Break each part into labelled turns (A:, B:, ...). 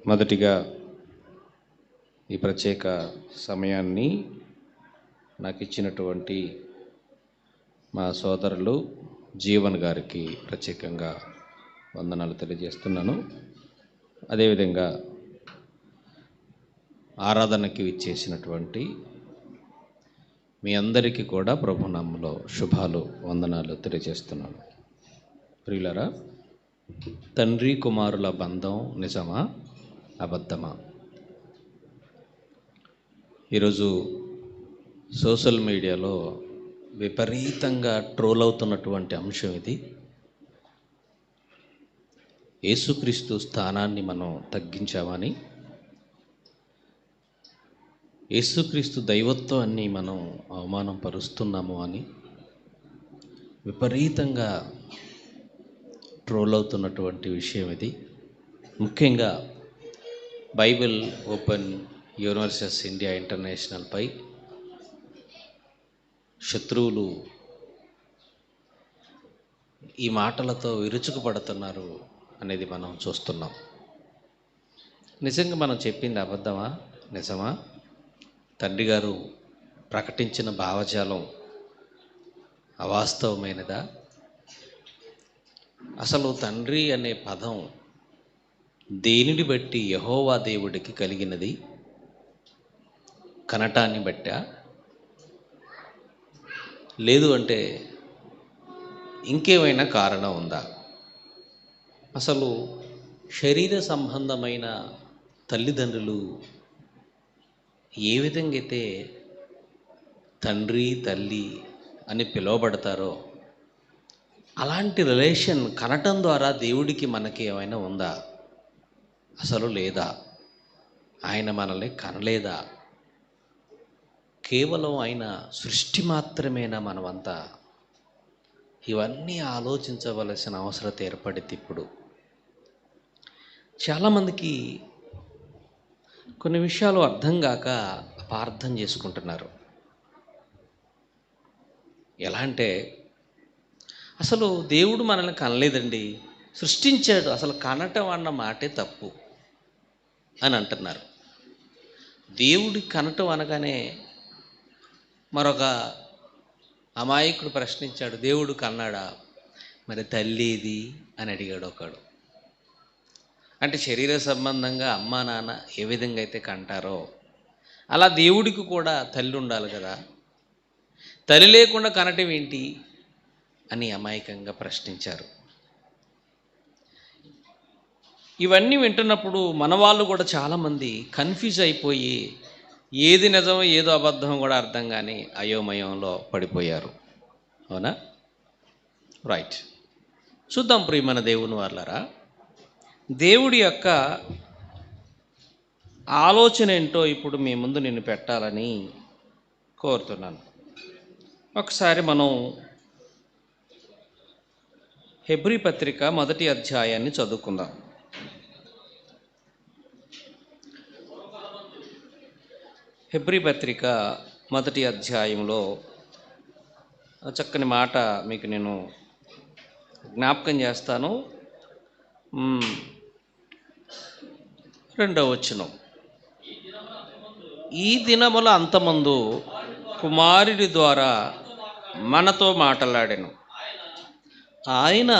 A: మొదటిగా ఈ ప్రత్యేక సమయాన్ని నాకు ఇచ్చినటువంటి మా సోదరులు జీవన్ గారికి ప్రత్యేకంగా వందనాలు తెలియజేస్తున్నాను. అదేవిధంగా ఆరాధనకి ఇచ్చేసినటువంటి మీ అందరికీ కూడా ప్రభునామములో శుభాలు వందనాలు తెలియజేస్తున్నాను. ప్రియులారా, తండ్రి కుమారుల బంధం నిజమా అబద్ధమా? ఈరోజు సోషల్ మీడియాలో విపరీతంగా ట్రోల్ అవుతున్నటువంటి అంశం ఇది. యేసుక్రీస్తు స్థానాన్ని మనం తగ్గించామని, యేసుక్రీస్తు దైవత్వాన్ని మనం అవమానం పరుస్తున్నాము అని విపరీతంగా ట్రోల్ అవుతున్నటువంటి విషయం ఇది. ముఖ్యంగా బైబిల్ ఓపెన్ యూనివర్సెస్ ఇండియా ఇంటర్నేషనల్పై శత్రువులు ఈ మాటలతో విరుచుకుపడుతున్నారు అనేది మనం చూస్తున్నాం. నిజంగా మనం చెప్పింది అబద్ధమా నిజమా? తండ్రి గారు ప్రకటించిన భావజాలం అవాస్తవమైనదా? అసలు తండ్రి అనే పదం దేనిని బట్టి యెహోవా దేవుడికి కలిగినది? కనటాన్ని బట్టా? లేదు అంటే ఇంకేమైనా కారణం ఉందా? అసలు శరీర సంబంధమైన తల్లిదండ్రులు ఏ విధంగా అయితే తండ్రి తల్లి అని పిలువబడతారో అలాంటి రిలేషన్ కనటం ద్వారా దేవుడికి మనకి ఏమైనా ఉందా? అసలు లేదా? ఆయన మనల్ని కనలేదా? కేవలం ఆయన సృష్టి మాత్రమేనా మనమంతా? ఇవన్నీ ఆలోచించవలసిన అవసరం ఏర్పడింది. ఇప్పుడు చాలామందికి కొన్ని విషయాలు అర్థం కాక అపార్థం చేసుకుంటున్నారు. ఎలా అంటే, అసలు దేవుడు మనల్ని కనలేదండి, సృష్టించాడు, అసలు కనటం అన్న మాటే తప్పు అని అంటున్నారు. దేవుడి కనటం అనగానే మరొక అమాయకుడు ప్రశ్నించాడు, దేవుడు కన్నాడా? మరి తల్లిది అని అడిగాడు ఒకడు. అంటే శరీర సంబంధంగా అమ్మా నాన్న ఏ విధంగా అయితే కంటారో అలా దేవుడికి కూడా తల్లి ఉండాలి కదా, తల్లి లేకుండా కనటం ఏంటి అని అమాయకంగా ప్రశ్నించారు. ఇవన్నీ వింటున్నప్పుడు మన వాళ్ళు కూడా చాలామంది కన్ఫ్యూజ్ అయిపోయి ఏది నిజమో ఏదో అబద్ధం కూడా అర్థం కాని అయోమయంలో పడిపోయారు. అవునా? రైట్. చూద్దాం ప్రియమైన దేవుని వాళ్ళారా, దేవుడి యొక్క ఆలోచన ఏంటో ఇప్పుడు మీ ముందు నేను పెట్టాలని కోరుతున్నాను. ఒకసారి మనం హెబ్రీ పత్రిక 1వ అధ్యాయాన్ని చదువుకుందాం. హెబ్రీ పత్రిక 1వ అధ్యాయంలో చక్కని మాట మీకు నేను జ్ఞాపకం చేస్తాను. 2వ వచనం, ఈ దినముల అంతమందు కుమారుడి ద్వారా మనతో మాట్లాడెను. ఆయన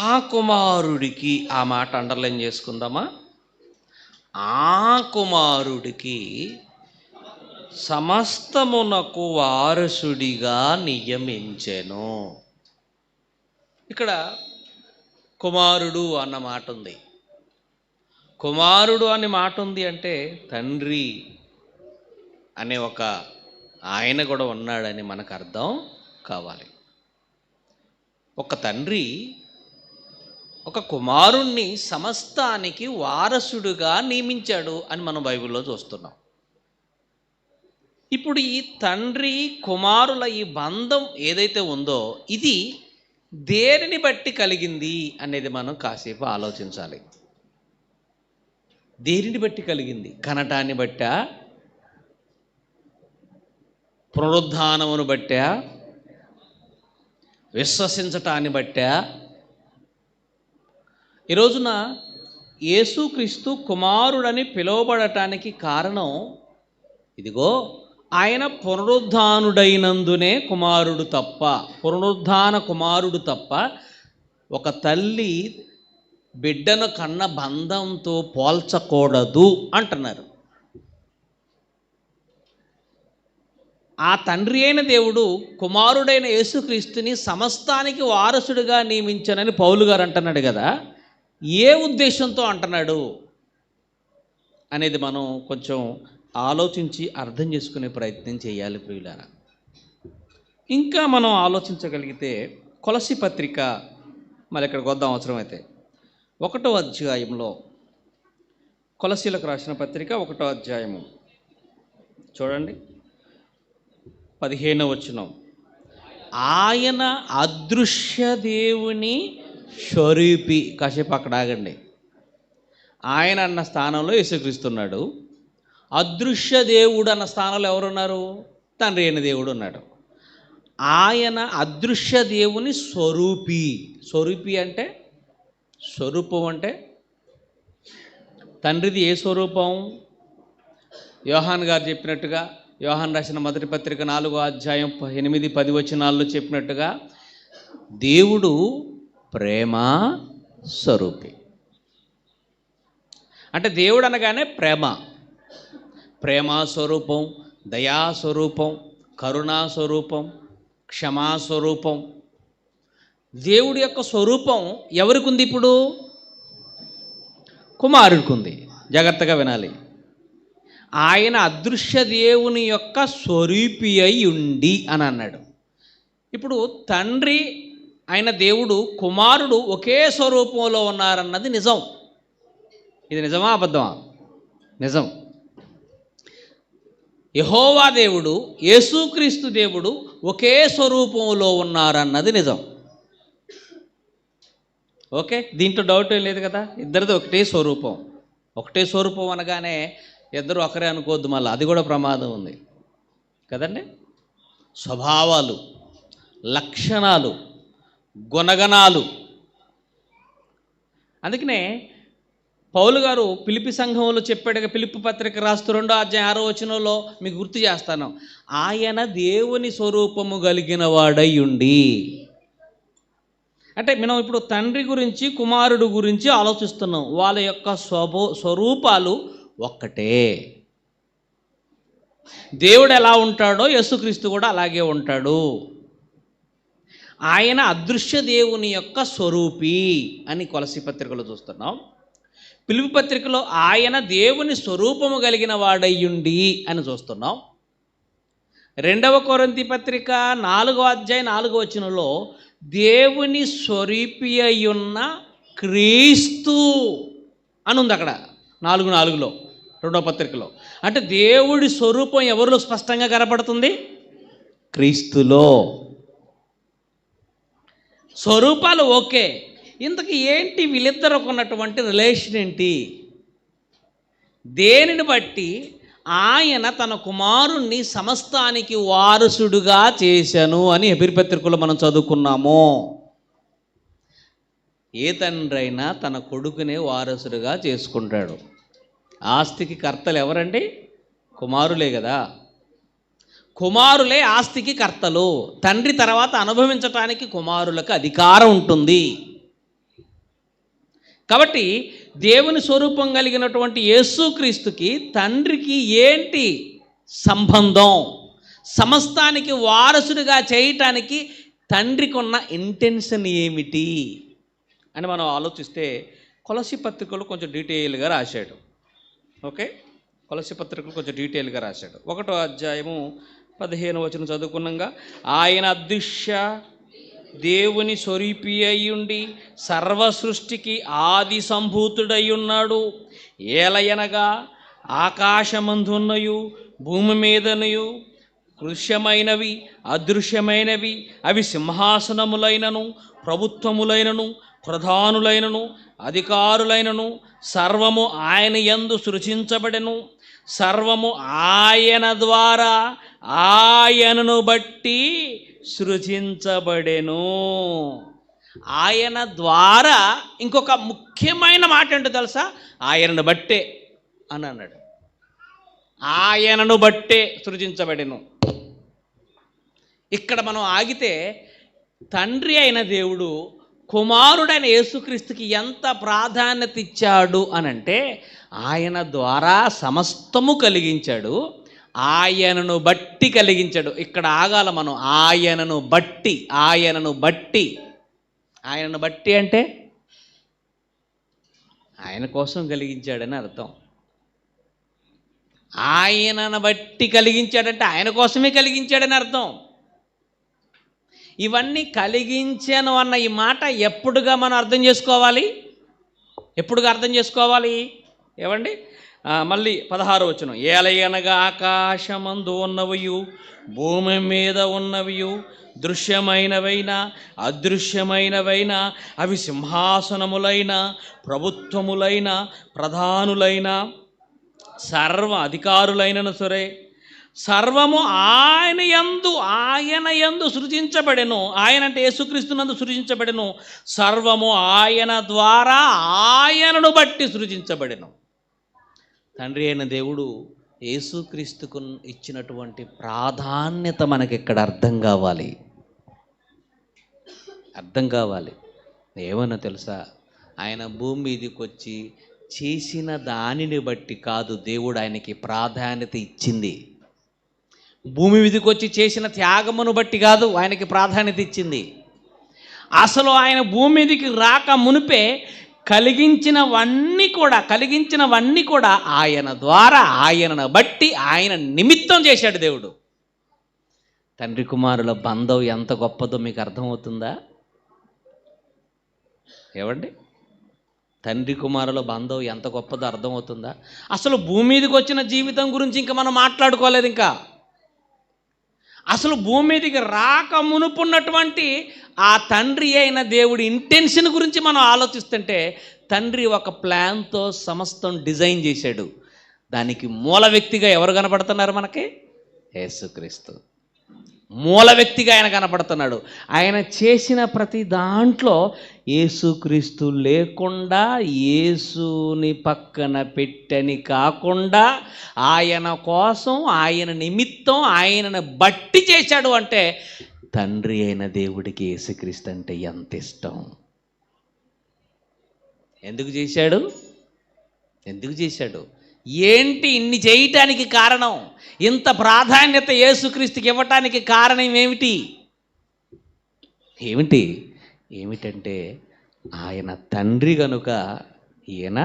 A: ఆ కుమారుడికి, ఆ మాట అండర్లైన్ చేసుకుందామా, ఆ కుమారుడికి సమస్తమునకు వారసుడిగా నియమించెను. ఇక్కడ కుమారుడు అన్న మాట ఉంది. కుమారుడు అనే మాట ఉంది అంటే తండ్రి అనే ఒక ఆయన కూడా ఉన్నాడని మనకు అర్థం కావాలి. ఒక తండ్రి ఒక కుమారుణ్ణి సమస్తానికి వారసుడుగా నియమించాడు అని మనం బైబిల్లో చూస్తున్నాం. ఇప్పుడు ఈ తండ్రి కుమారుల ఈ బంధం ఏదైతే ఉందో ఇది దేనిని బట్టి కలిగింది అనేది మనం కాసేపు ఆలోచించాలి. దేనిని బట్టి కలిగింది? కనటాన్ని బట్టా? పునరుద్ధానమును బట్టా? విశ్వసించటాన్ని బట్టా? ఈ రోజున యేసుక్రీస్తు కుమారుడని పిలువబడటానికి కారణం, ఇదిగో ఆయన పునరుద్ధానుడైనందునే కుమారుడు తప్ప, పునరుద్ధాన కుమారుడు తప్ప ఒక తల్లి బిడ్డను కన్న బంధంతో పోల్చకూడదు అంటున్నారు. ఆ తండ్రి అయిన దేవుడు కుమారుడైన యేసుక్రీస్తుని సమస్తానికి వారసుడిగా నియమించానని పౌలు గారు అంటున్నాడు కదా. ఏ ఉద్దేశంతో అంటున్నాడు అనేది మనం కొంచెం ఆలోచించి అర్థం చేసుకునే ప్రయత్నం చేయాలి ప్రియులారా. ఇంకా మనం ఆలోచించగలిగితే కొలస్సీ పత్రిక, మళ్ళీ ఇక్కడికి వద్దాం అవసరమైతే, 1వ అధ్యాయంలో, కొలస్సీలకు రాసిన పత్రిక 1వ అధ్యాయము చూడండి, 15వ వచనం. ఆయన అదృశ్య దేవుని స్వరూపి. కాసేపు అక్కడ ఆగండి. ఆయన అన్న స్థానంలో యేసుక్రీస్తున్నాడు. అదృశ్య దేవుడు అన్న స్థానంలో ఎవరున్నారు? తండ్రి అయిన దేవుడు ఉన్నాడు. ఆయన అదృశ్య దేవుని స్వరూపి. స్వరూపి అంటే, స్వరూపం అంటే తండ్రిది ఏ స్వరూపం? యోహాన్ గారు చెప్పినట్టుగా, యోహాన్ రాసిన మొదటి పత్రిక 4వ అధ్యాయం 8-10 వచనాల్లో చెప్పినట్టుగా, దేవుడు ప్రేమ స్వరూపి. అంటే దేవుడు అనగానే ప్రేమ, ప్రేమాస్వరూపం, దయాస్వరూపం, కరుణాస్వరూపం, క్షమాస్వరూపం. దేవుడి యొక్క స్వరూపం ఎవరికి ఉంది? ఇప్పుడు కుమారుడికి ఉంది. జాగ్రత్తగా వినాలి. ఆయన అదృశ్య దేవుని యొక్క స్వరూపి అయి ఉండి అని అన్నాడు. ఇప్పుడు తండ్రి అయిన దేవుడు, కుమారుడు ఒకే స్వరూపంలో ఉన్నారన్నది నిజం. ఇది నిజమా అబద్ధమా? నిజం. యెహోవా దేవుడు, యేసుక్రీస్తు దేవుడు ఒకే స్వరూపంలో ఉన్నారన్నది నిజం. ఓకే, దీంట్లో డౌట్ ఏం లేదు కదా. ఇద్దరిది ఒకటే స్వరూపం. ఒకటే స్వరూపం అనగానే ఇద్దరు ఒకరే అనుకోవద్దు, మళ్ళీ అది కూడా ప్రమాదం ఉంది కదండి. స్వభావాలు, లక్షణాలు, గుణగణాలు. అందుకనే పౌలు గారు ఫిలిప్పీ సంఘంలో చెప్పాడుగా, ఫిలిప్పీ పత్రిక రాస్తూ 2వ అధ్యాయం 6వ వచనంలో మీకు గుర్తు చేస్తాను. ఆయన దేవుని స్వరూపము కలిగిన వాడై ఉండి. అంటే మనం ఇప్పుడు తండ్రి గురించి, కుమారుడు గురించి ఆలోచిస్తున్నాం. వాళ్ళ యొక్క స్వరూపాలు ఒక్కటే. దేవుడు ఎలా ఉంటాడో యేసుక్రీస్తు కూడా అలాగే ఉంటాడు. ఆయన అదృశ్య దేవుని యొక్క స్వరూపి అని కొలస్సీ పత్రికలో చూస్తున్నాం. ఫిలిప్పీ పత్రికలో ఆయన దేవుని స్వరూపము కలిగిన వాడయ్యుండి అని చూస్తున్నాం. 2వ కొరింథీ పత్రిక 4వ అధ్యాయం 4వ వచనంలో దేవుని స్వరూపి అయ్యున్న క్రీస్తు అని ఉంది అక్కడ 4:4లో 2వ పత్రికలో. అంటే దేవుడి స్వరూపం ఎవరిలో స్పష్టంగా కనపడుతుంది? క్రీస్తులో. స్వరూపాలు ఓకే. ఇంతకు ఏంటి వీళ్ళిద్దరికి ఉన్నటువంటి రిలేషన్ ఏంటి? దేనిని బట్టి ఆయన తన కుమారుణ్ణి సమస్తానికి వారసుడుగా చేశాను అని హెబ్రీ పత్రికలో మనం చదువుకున్నాము. ఏ తండ్రి అయినా తన కొడుకునే వారసుడుగా చేసుకుంటాడు. ఆస్తికి కర్తలు ఎవరండి? కుమారులే కదా. కుమారులే ఆస్తికి కర్తలు. తండ్రి తర్వాత అనుభవించటానికి కుమారులకు అధికారం ఉంటుంది. కాబట్టి దేవుని స్వరూపం కలిగినటువంటి యేసుక్రీస్తుకి తండ్రికి ఏంటి సంబంధం? సమస్తానికి వారసుడిగా చేయటానికి తండ్రికి ఉన్న ఇంటెన్షన్ ఏమిటి అని మనం ఆలోచిస్తే కొలస్సీ పత్రికలో కొంచెం డీటెయిల్గా రాశాడు. ఓకే, కొలస్సీ పత్రికలు కొంచెం డీటెయిల్గా రాశాడు. 1వ అధ్యాయము 15వ వచనం చదువుకున్నాగా, ఆయన అదృశ్య దేవుని స్వరూపి అయ్యుండి సర్వ సృష్టికి ఆది సంభూతుడై ఉన్నాడు. ఏలయనగా ఆకాశమందున్నయు భూమి మీదనయు దృశ్యమైనవి అదృశ్యమైనవి, అవి సింహాసనములైనను ప్రభుత్వములైనను ప్రధానులైనను అధికారులైనను సర్వము ఆయన యందు సృజించబడెను. సర్వము ఆయన ద్వారా ఆయనను బట్టి సృజించబడెను. ఆయన ద్వారా ఇంకొక ముఖ్యమైన మాట ఏంటో తెలుసా? ఆయనను బట్టే అని అన్నాడు. ఆయనను బట్టే సృజించబడెను. ఇక్కడ మనం ఆగితే తండ్రి అయిన దేవుడు కుమారుడైన యేసుక్రీస్తుకి ఎంత ప్రాధాన్యత ఇచ్చాడు అనంటే, ఆయన ద్వారా సమస్తము కలిగించాడు, ఆయనను బట్టి కలిగించాడు. ఇక్కడ ఆగాల మనం. ఆయనను బట్టి, ఆయనను బట్టి. ఆయనను బట్టి అంటే ఆయన కోసం కలిగించాడని అర్థం. ఆయనను బట్టి కలిగించాడంటే ఆయన కోసమే కలిగించాడని అర్థం. ఇవన్నీ కలిగించాను అన్న ఈ మాట ఎప్పుడుగా మనం అర్థం చేసుకోవాలి? ఎప్పుడుగా అర్థం చేసుకోవాలి? ఏమండి? మళ్ళీ 16వ వచనం. ఏలయనగా ఆకాశమందు ఉన్నవియు భూమి మీద ఉన్నవియు దృశ్యమైనవైనా అదృశ్యమైనవైనా అవి సింహాసనములైన ప్రభుత్వములైన ప్రధానులైన సర్వ అధికారులైనను సరే సర్వము ఆయన యందు సృజించబడెను. ఆయన అంటే యేసుక్రీస్తునందు సృజించబడెను. సర్వము ఆయన ద్వారా ఆయనను బట్టి సృజించబడెను. తండ్రి అయిన దేవుడు యేసుక్రీస్తుకు ఇచ్చినటువంటి ప్రాధాన్యత మనకి ఇక్కడ అర్థం కావాలి. ఏమన్నా తెలుసా? ఆయన భూమి మీదకి వచ్చి చేసిన దానిని బట్టి కాదు దేవుడు ఆయనకి ప్రాధాన్యత ఇచ్చింది. భూమి మీదకి వచ్చి చేసిన త్యాగమును బట్టి కాదు ఆయనకి ప్రాధాన్యత ఇచ్చింది. అసలు ఆయన భూమి మీదకి రాక మునిపే కలిగించినవన్నీ కూడా ఆయన ద్వారా, ఆయనను బట్టి, ఆయన నిమిత్తం చేశాడు దేవుడు. తండ్రి కుమారుల బంధం ఎంత గొప్పదో మీకు అర్థమవుతుందా? ఏమండి? తండ్రి కుమారుల బంధం ఎంత గొప్పదో అర్థమవుతుందా? అసలు భూమి మీదకి వచ్చిన జీవితం గురించి ఇంకా మనం మాట్లాడుకోలేదు. ఇంకా అసలు భూమి మీదకి రాక మునుపున్నటువంటి ఆ తండ్రి అయిన దేవుడి ఇంటెన్షన్ గురించి మనం ఆలోచిస్తుంటే, తండ్రి ఒక ప్లాన్తో సమస్తం డిజైన్ చేశాడు. దానికి మూల వ్యక్తిగా ఎవరు కనపడుతున్నారు మనకి? యేసుక్రీస్తు. మూల వ్యక్తిగా ఆయన కనపడుతున్నాడు. ఆయన చేసిన ప్రతి దాంట్లో యేసుక్రీస్తు లేకుండా, యేసుని పక్కన పెట్టని కాకుండా, ఆయన కోసం, ఆయన నిమిత్తం, ఆయనను బట్టి చేశాడు. అంటే తండ్రి అయిన దేవుడికి యేసుక్రీస్తు అంటే ఎంత ఇష్టం. ఎందుకు చేశాడు? ఏంటి ఇన్ని చేయటానికి కారణం? ఇంత ప్రాధాన్యత యేసుక్రీస్తుకి ఇవ్వటానికి కారణం ఏమిటంటే ఆయన తండ్రి కనుక, ఈయన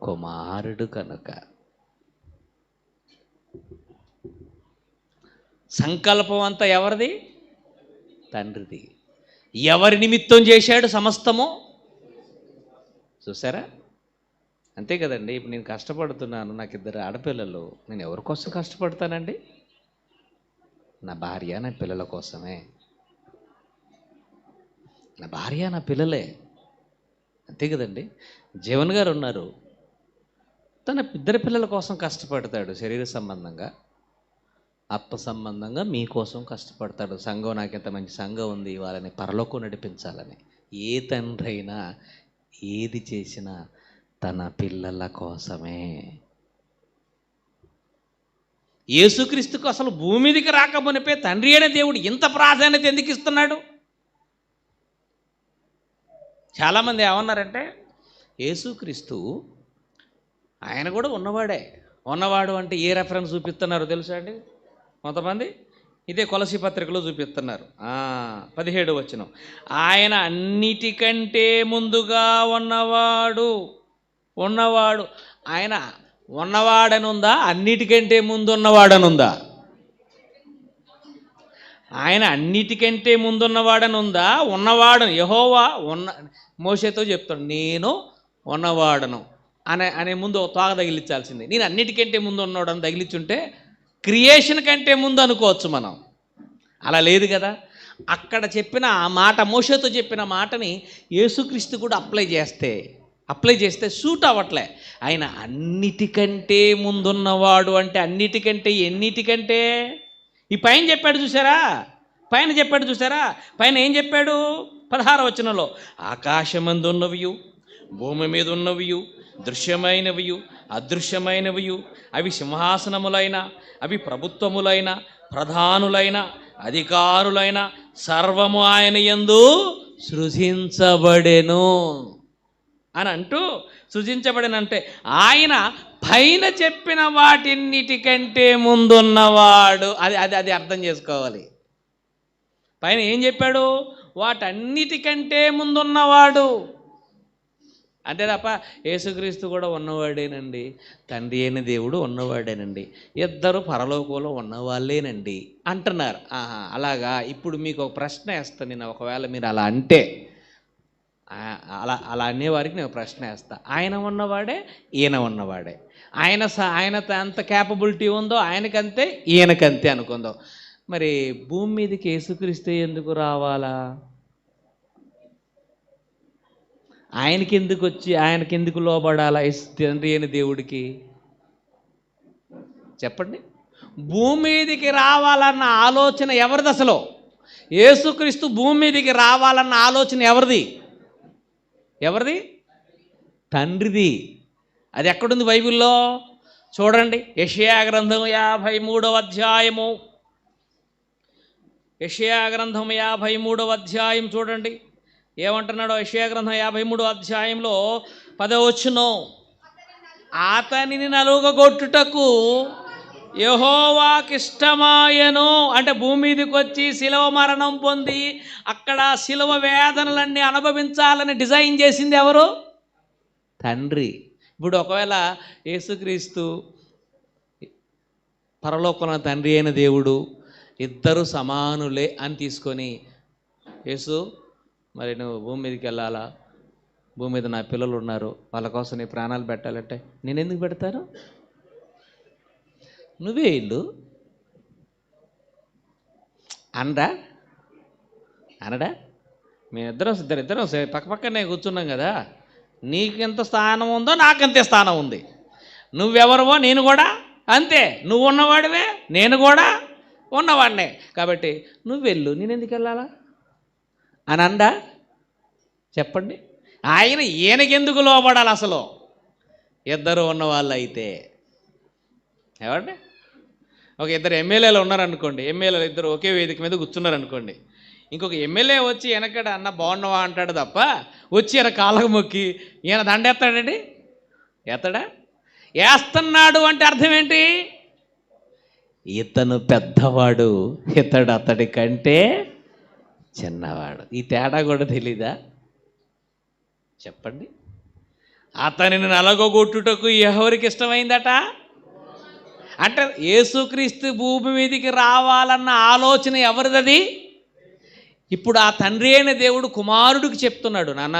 A: కుమారుడు కనుక. సంకల్పం అంతా ఎవరిది? తండ్రిది. ఎవరి నిమిత్తం చేశాడు సమస్తము? చూసారా? అంతే కదండి. ఇప్పుడు నేను కష్టపడుతున్నాను, నాకు 2 ఆడపిల్లలు. నేను ఎవరి కోసం కష్టపడతానండి? నా భార్య, నా పిల్లల కోసమే. నా భార్య, నా పిల్లలే. అంతే కదండి. జీవన్ గారు ఉన్నారు, తన 2 పిల్లల కోసం కష్టపడతాడు. శరీర సంబంధంగా, ఆత్మ సంబంధంగా మీకోసం కష్టపడతాడు. సంఘం, నాకు ఎంత మంచి సంఘం ఉంది, వాళ్ళని పరలోకం నడిపించాలని. ఏ తండ్రి అయినా ఏది చేసినా తన పిల్లల కోసమే. యేసుక్రీస్తుకు అసలు భూమి మీదకి రాకమునిపే తండ్రి అయిన దేవుడు ఇంత ప్రాధాన్యత ఎందుకు ఇస్తున్నాడు? చాలామంది ఏమన్నారంటే, యేసుక్రీస్తు ఆయన కూడా ఉన్నవాడు అంటే ఏ రెఫరెన్స్ చూపిస్తున్నారు తెలుసా అండి? కొంతమంది ఇదే కొలసీ పత్రికలో చూపిస్తున్నారు. 17వ వచనం. ఆయన అన్నిటికంటే ముందుగా ఉన్నవాడు. ఆయన ఉన్నవాడనుందా? అన్నిటికంటే ముందు ఉన్నవాడనుందా? ఆయన అన్నిటికంటే ముందున్నవాడనుందా? ఉన్నవాడను యెహోవా మోషేతో చెప్తాడు, నేను ఉన్నవాడను అనే ముందు తోక తగిలించాల్సింది. నేను అన్నిటికంటే ముందు ఉన్నవాడని తగిలించుంటే క్రియేషన్ కంటే ముందు అనుకోవచ్చు మనం. అలా లేదు కదా. అక్కడ చెప్పిన ఆ మాట, మోషేతో చెప్పిన మాటని యేసుక్రీస్తు కూడా అప్లై చేస్తే సూట్ అవ్వట్లే. ఆయన అన్నిటికంటే ముందున్నవాడు అంటే అన్నిటికంటే ఈ పైన చెప్పాడు చూసారా? పైన ఏం చెప్పాడు? 16వ వచనంలో ఆకాశమందున్నవియు భూమి మీద ఉన్నవియు దృశ్యమైనవియు అదృశ్యమైనవియు అవి సింహాసనములైన అవి ప్రభుత్వములైన ప్రధానులైన అధికారులైన సర్వము ఆయన యందు సృజించబడెను అని అంటూ, సృజించబడినంటే ఆయన పైన చెప్పిన వాటిన్నిటికంటే ముందున్నవాడు. అది అది అది అర్థం చేసుకోవాలి. పైన ఏం చెప్పాడు? వాటన్నిటికంటే ముందున్నవాడు. అంతే తప్ప యేసుక్రీస్తు కూడా ఉన్నవాడేనండి, తండ్రి అయిన దేవుడు ఉన్నవాడేనండి, ఇద్దరు పరలోకంలో ఉన్నవాళ్ళేనండి అంటున్నారు. అలాగా. ఇప్పుడు మీకు ఒక ప్రశ్న వేస్తాను నేను. ఒకవేళ మీరు అలా అంటే, అలా అనేవారికి నేను ప్రశ్న వేస్తా. ఆయన ఉన్నవాడే, ఈయన ఉన్నవాడే. ఆయన ఎంత క్యాపబిలిటీ ఉందో ఆయనకంతే, ఈయనకంతే అనుకుందాం. మరి భూమి మీదకి యేసుక్రీస్తు ఎందుకు రావాలా? ఆయనకెందుకు వచ్చి ఆయనకెందుకు లోబడాలా తండ్రి అయిన దేవుడికి? చెప్పండి. భూమి మీదకి రావాలన్న ఆలోచన ఎవరిది అసలు? యేసుక్రీస్తు భూమి మీదకి రావాలన్న ఆలోచన ఎవరిది? తండ్రిది. అది ఎక్కడుంది బైబిల్లో? చూడండి. యెషయా గ్రంథం 53వ అధ్యాయము. యెషయా గ్రంథం 53వ అధ్యాయం చూడండి ఏమంటున్నాడో. యెషయా గ్రంథం 53వ అధ్యాయంలో 10వ వచనం, అతనిని నలుగగొట్టుటకు యెహోవాకిష్టమాయెను. అంటే భూమి మీదకి వచ్చి శిలువ మరణం పొంది అక్కడ శిలువ వేదనలన్నీ అనుభవించాలని డిజైన్ చేసింది ఎవరు? తండ్రి. ఇప్పుడు ఒకవేళ యేసుక్రీస్తు పరలోకంలో తండ్రి అయిన దేవుడు ఇద్దరు సమానులే అని తీసుకొని, యేసు మరి నువ్వు భూమి మీదకి వెళ్ళాలా, భూమి మీద నా పిల్లలు ఉన్నారు, వాళ్ళ కోసం నీ ప్రాణాలు పెట్టాలంటే నేను ఎందుకు పెడతాను? నువ్వే ఇల్లు అనడా? మేమిద్దరం ఇద్దరం పక్కపక్కనే కూర్చున్నాం కదా, నీకెంత స్థానం ఉందో నాకంతే స్థానం ఉంది. నువ్వెవరవో నేను కూడా అంతే. నువ్వు ఉన్నవాడివే, నేను కూడా ఉన్నవాడినే. కాబట్టి నువ్వు వెళ్ళు, నేను ఎందుకు వెళ్ళాలా అని అందా? చెప్పండి. ఆయన ఈయనకెందుకు లోబడాలి అసలు? ఇద్దరు ఉన్నవాళ్ళు అయితే ఏమండి? ఒక ఇద్దరు ఎమ్మెల్యేలు ఉన్నారనుకోండి, ఎమ్మెల్యేలు ఇద్దరు ఒకే వేదిక మీద కూర్చున్నారనుకోండి, ఇంకొక ఎమ్మెల్యే వచ్చి వెనకడ అన్న బాగున్నావా అంటాడు తప్ప వచ్చి ఈయన కాళ్ళకు మొక్కి ఈయన దండెత్తాడండి? ఎత్తడా? వేస్తున్నాడు అంటే అర్థం ఏంటి? ఇతను పెద్దవాడు, ఇతడు అతడి కంటే చిన్నవాడు. ఈ తేడా కూడా తెలీదా? చెప్పండి. అతనిని నలగొట్టుటకు ఎవరికి ఇష్టమైందట? అంటే యేసుక్రీస్తు భూమి మీదకి రావాలన్న ఆలోచన ఎవరిదది? ఇప్పుడు ఆ తండ్రి అయిన దేవుడు కుమారుడికి చెప్తున్నాడు, నాన్న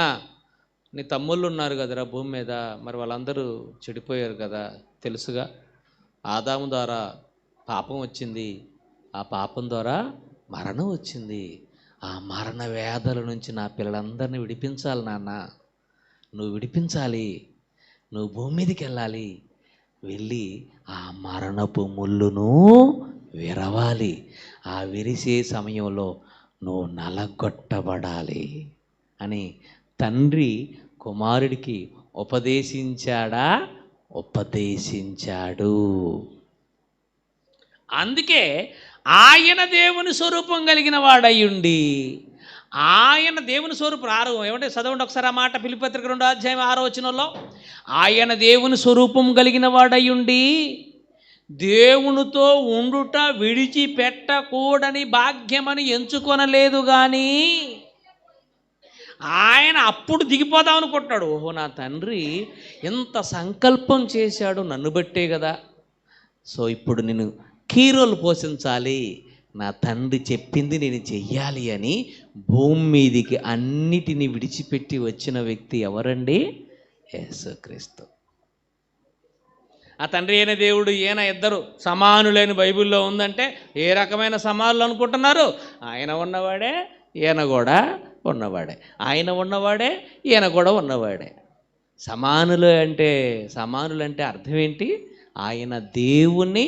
A: నీ తమ్ముళ్ళు ఉన్నారు కదరా భూమి మీద, మరి వాళ్ళందరూ చెడిపోయారు కదా, తెలుసుగా. ఆదాము ద్వారా పాపం వచ్చింది, ఆ పాపం ద్వారా మరణం వచ్చింది. ఆ మరణ వేదల నుంచి నా పిల్లలందరినీ విడిపించాలి నాన్న, నువ్వు విడిపించాలి. నువ్వు భూమి మీదకి వెళ్ళాలి, వెళ్ళి ఆ మరణపు ముళ్ళును విరవాలి. ఆ విరిసే సమయంలో నువ్వు నలగొట్టబడాలి అని తండ్రి కుమారుడికి ఉపదేశించాడా? ఉపదేశించాడు. అందుకే ఆయన దేవుని స్వరూపం కలిగిన వాడయ్యుండి, ఆయన దేవుని స్వరూపం ఏమంటే చదవండి ఒకసారి ఆ మాట. ఫిలిప్పీ పత్రిక 2వ అధ్యాయం 6వ వచనంలో, ఆయన దేవుని స్వరూపం కలిగిన వాడయ్యుండి దేవునితో ఉండుట విడిచిపెట్టకూడని భాగ్యమని ఎంచుకొనలేదు కానీ, ఆయన అప్పుడు దిగిపోదాం అనుకుంటున్నాడు. ఓహో, నా తండ్రి ఎంత సంకల్పం చేశాడు నన్ను బట్టే కదా, సో ఇప్పుడు నేను కీరోలు పోషించాలి, నా తండ్రి చెప్పింది నేను చెయ్యాలి అని భూమి మీదికి అన్నిటినీ విడిచిపెట్టి వచ్చిన వ్యక్తి ఎవరండి? యేసుక్రీస్తు. ఆ తండ్రి అయిన దేవుడు ఈయన ఇద్దరు సమానులైన బైబిల్లో ఉందంటే ఏ రకమైన సమానులు అనుకుంటున్నారు? ఆయన ఉన్నవాడే, ఈయన కూడా ఉన్నవాడే. ఆయన ఉన్నవాడే, ఈయన కూడా ఉన్నవాడే. సమానులు అంటే అర్థం ఏంటి? ఆయన దేవుని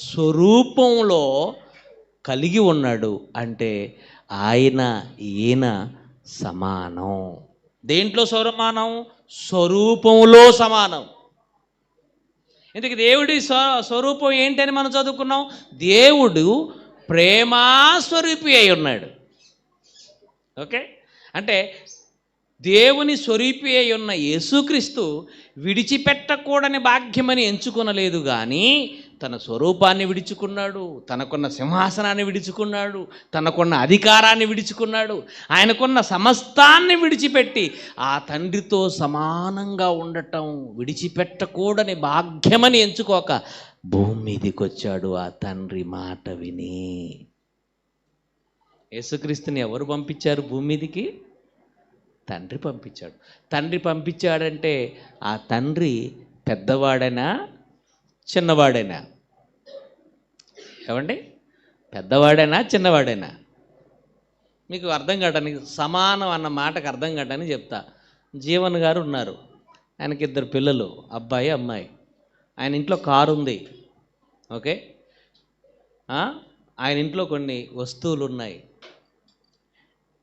A: స్వరూపంలో కలిగి ఉన్నాడు అంటే ఈయన సమానం. దేంట్లో సమానం? స్వరూపంలో సమానం. ఇందుకు దేవుడి స్వరూపం ఏంటని మనం చదువుకున్నాం. దేవుడు ప్రేమాస్వరూపి అయి ఉన్నాడు. ఓకే, అంటే దేవుని స్వరూపి అయి ఉన్న యేసుక్రీస్తు విడిచిపెట్టకూడని భాగ్యమని ఎంచుకొనలేదు, కానీ తన స్వరూపాన్ని విడుచుకున్నాడు, తనకున్న సింహాసనాన్ని విడుచుకున్నాడు, తనకున్న అధికారాన్ని విడుచుకున్నాడు, ఆయనకున్న సమస్తాన్ని విడిచిపెట్టి ఆ తండ్రితో సమానంగా ఉండటం విడిచిపెట్టకూడని భాగ్యమని ఎంచుకోక భూమి మీదకి వచ్చాడు ఆ తండ్రి మాట విని. యేసుక్రీస్తుని ఎవరు పంపించారు భూమి మీదకి? తండ్రి పంపించాడు. తండ్రి పంపించాడంటే ఆ తండ్రి పెద్దవాడైనా చిన్నవాడైనా? ఏమండి, పెద్దవాడైనా చిన్నవాడైనా? మీకు అర్థం కావడానికి, సమానం అన్న మాటకు అర్థం కావడానికి చెప్తా. జీవన్ గారు ఉన్నారు, ఆయనకి 2 పిల్లలు, అబ్బాయి అమ్మాయి. ఆయన ఇంట్లో కారు ఉంది. ఓకే, ఆయన ఇంట్లో కొన్ని వస్తువులు ఉన్నాయి.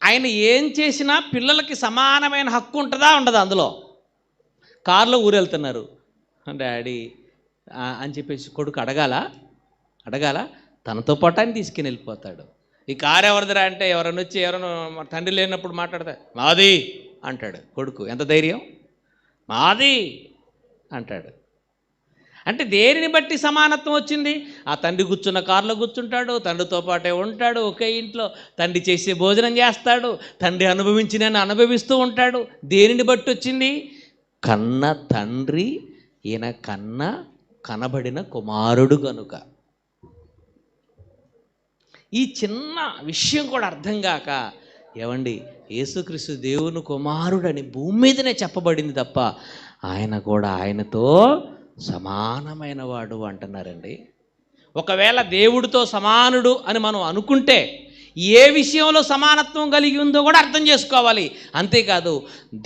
A: ఆయన ఏం చేసినా పిల్లలకి సమానమైన హక్కు ఉంటుందా ఉండదా? అందులో కారులో ఊరెళ్తున్నారు, డాడీ అని చెప్పేసి కొడుకు అడగాల తనతో పాటు ఆయన తీసుకుని వెళ్ళిపోతాడు. ఈ కారు ఎవరిదిరా అంటే ఎవరైనా వచ్చి ఎవరైనా తండ్రి లేనప్పుడు మాట్లాడతా మాది అంటాడు కొడుకు. ఎంత ధైర్యం! మాది అంటాడు. అంటే దేనిని బట్టి సమానత్వం వచ్చింది? ఆ తండ్రి కూర్చున్న కారులో కూర్చుంటాడు, తండ్రితో పాటే ఉంటాడు, ఒకే ఇంట్లో తండ్రి చేసే భోజనం చేస్తాడు, తండ్రి అనుభవించిన అనుభవిస్తూ ఉంటాడు. దేనిని బట్టి వచ్చింది? కన్న తండ్రి ఈయన కనబడిన కుమారుడు కనుక. ఈ చిన్న విషయం కూడా అర్థం కాక, ఏమండి, యేసుక్రీస్తు దేవుని కుమారుడని భూమి మీదనే చెప్పబడింది తప్ప ఆయన కూడా ఆయనతో సమానమైన వాడు అంటున్నారండి. ఒకవేళ దేవుడితో సమానుడు అని మనం అనుకుంటే ఏ విషయంలో సమానత్వం కలిగి ఉందో కూడా అర్థం చేసుకోవాలి. అంతేకాదు,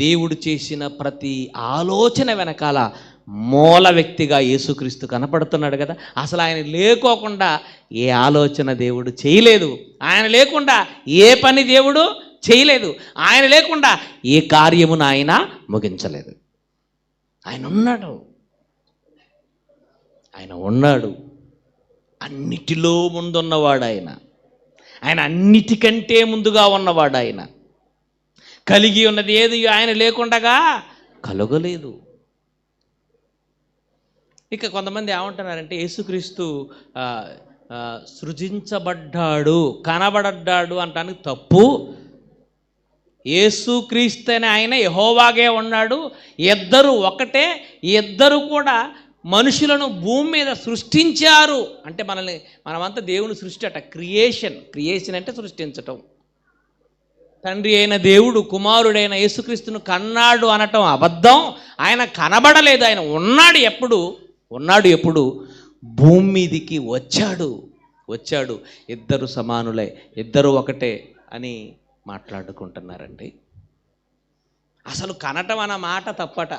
A: దేవుడు చేసిన ప్రతి ఆలోచన వెనకాల మూల వ్యక్తిగా యేసుక్రీస్తు కనపడుతున్నాడు కదా. అసలు ఆయన లేకోకుండా ఏ ఆలోచన దేవుడు చేయలేదు, ఆయన లేకుండా ఏ పని దేవుడు చేయలేదు, ఆయన లేకుండా ఏ కార్యమును ఆయన ముగించలేదు. ఆయన ఉన్నాడు, అన్నిటిలో ముందున్నవాడు ఆయన అన్నిటికంటే ముందుగా ఉన్నవాడు ఆయన. కలిగి ఉన్నది ఏది ఆయన లేకుండగా కలగలేదు. ఇక కొంతమంది ఏమంటున్నారంటే యేసుక్రీస్తు సృజించబడ్డాడు, కనబడ్డాడు అంటానికి తప్పు. యేసుక్రీస్తు అని ఆయన యెహోవాగే ఉన్నాడు, ఇద్దరు ఒకటే, ఇద్దరు కూడా మనుషులను భూమి మీద సృష్టించారు. అంటే మనమంతా దేవుని సృష్టి అట. క్రియేషన్ అంటే సృష్టించటం. తండ్రి అయిన దేవుడు కుమారుడైన యేసుక్రీస్తును కన్నాడు అనటం అబద్ధం. ఆయన కనబడలేదు, ఆయన ఉన్నాడు. ఎప్పుడు భూమి మీదికి వచ్చాడు. ఇద్దరు సమానులే, ఇద్దరు ఒకటే అని మాట్లాడుకుంటున్నారండి. అసలు కనటం అన్న మాట తప్పట.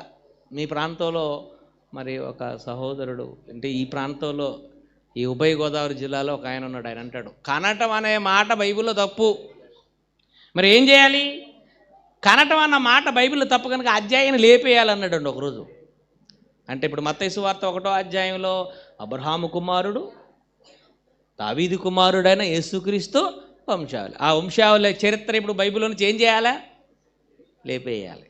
A: మీ ప్రాంతంలో మరి ఒక సహోదరుడు, అంటే ఈ ప్రాంతంలో ఈ ఉభయ గోదావరి జిల్లాలో ఒక ఆయన ఉన్నాడు. ఆయన అంటాడు కనటం అనే మాట బైబిల్లో తప్పు. మరి ఏం చేయాలి? కనటం అన్న మాట బైబిల్లో తప్పు కనుక అధ్యాయాన్ని లేపేయాలన్నాడు అండి ఒకరోజు. అంటే ఇప్పుడు మత్తయి సువార్త 1వ అధ్యాయంలో అబ్రహాము కుమారుడు, దావీదు కుమారుడైన యేసుక్రీస్తు వంశావళి. ఆ వంశావళి చరిత్ర ఇప్పుడు బైబిల్లో నుంచి ఏం చేయాలా? లేపేయాలి.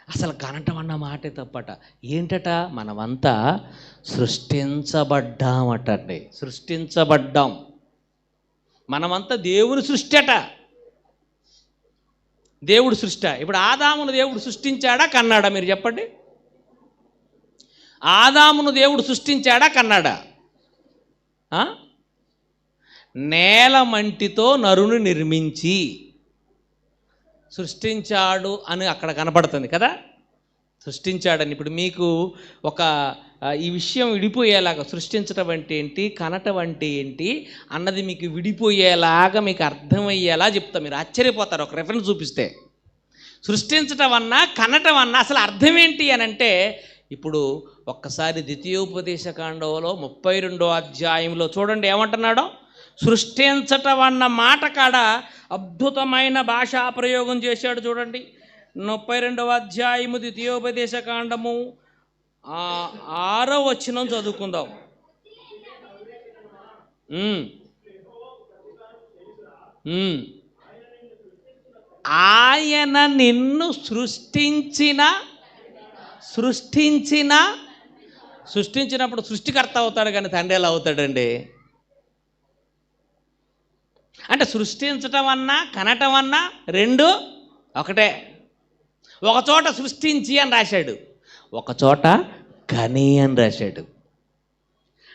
A: అసలు కనటం అన్న మాటే తప్పట. ఏంటట? మనమంతా సృష్టించబడ్డామటండి. సృష్టించబడ్డాం. మనమంతా దేవుని సృష్టి అట. దేవుడు సృష్ట. ఇప్పుడు ఆదామును దేవుడు సృష్టించాడా కన్నాడా? మీరు చెప్పండి. ఆదామును దేవుడు సృష్టించాడా కన్నాడా? నేల మంటితో నరుని నిర్మించి సృష్టించాడు అని అక్కడ కనపడుతుంది కదా. సృష్టించాడని. ఇప్పుడు మీకు ఒక ఈ విషయం విడిపోయేలాగా, సృష్టించటం అంటే ఏంటి, కనటం అంటే ఏంటి అన్నది మీకు విడిపోయేలాగా, మీకు అర్థమయ్యేలా చెప్తా. మీరు ఆశ్చర్యపోతారు ఒక రెఫరెన్స్ చూపిస్తే. సృష్టించటం అన్నా కనటం అన్నా అసలు అర్థం ఏంటి అని అంటే, ఇప్పుడు ఒక్కసారి ద్వితీయోపదేశకాండంలో 32వ అధ్యాయంలో చూడండి ఏమంటున్నాడో. సృష్టించటం అన్న మాట కాడ అద్భుతమైన భాషా ప్రయోగం చేశాడు. చూడండి 32వ అధ్యాయము ద్వితీయోపదేశ కాండము 6వ వచనం చదువుకుందాం. ఆయన నిన్ను సృష్టించినప్పుడు సృష్టికర్త అవుతాడు, కానీ తండ్రి ఎలా అవుతాడండి? అంటే సృష్టించటం అన్నా కనటం అన్నా రెండు ఒకటే. ఒకచోట సృష్టించి అని రాశాడు, ఒకచోట కని అని రాశాడు.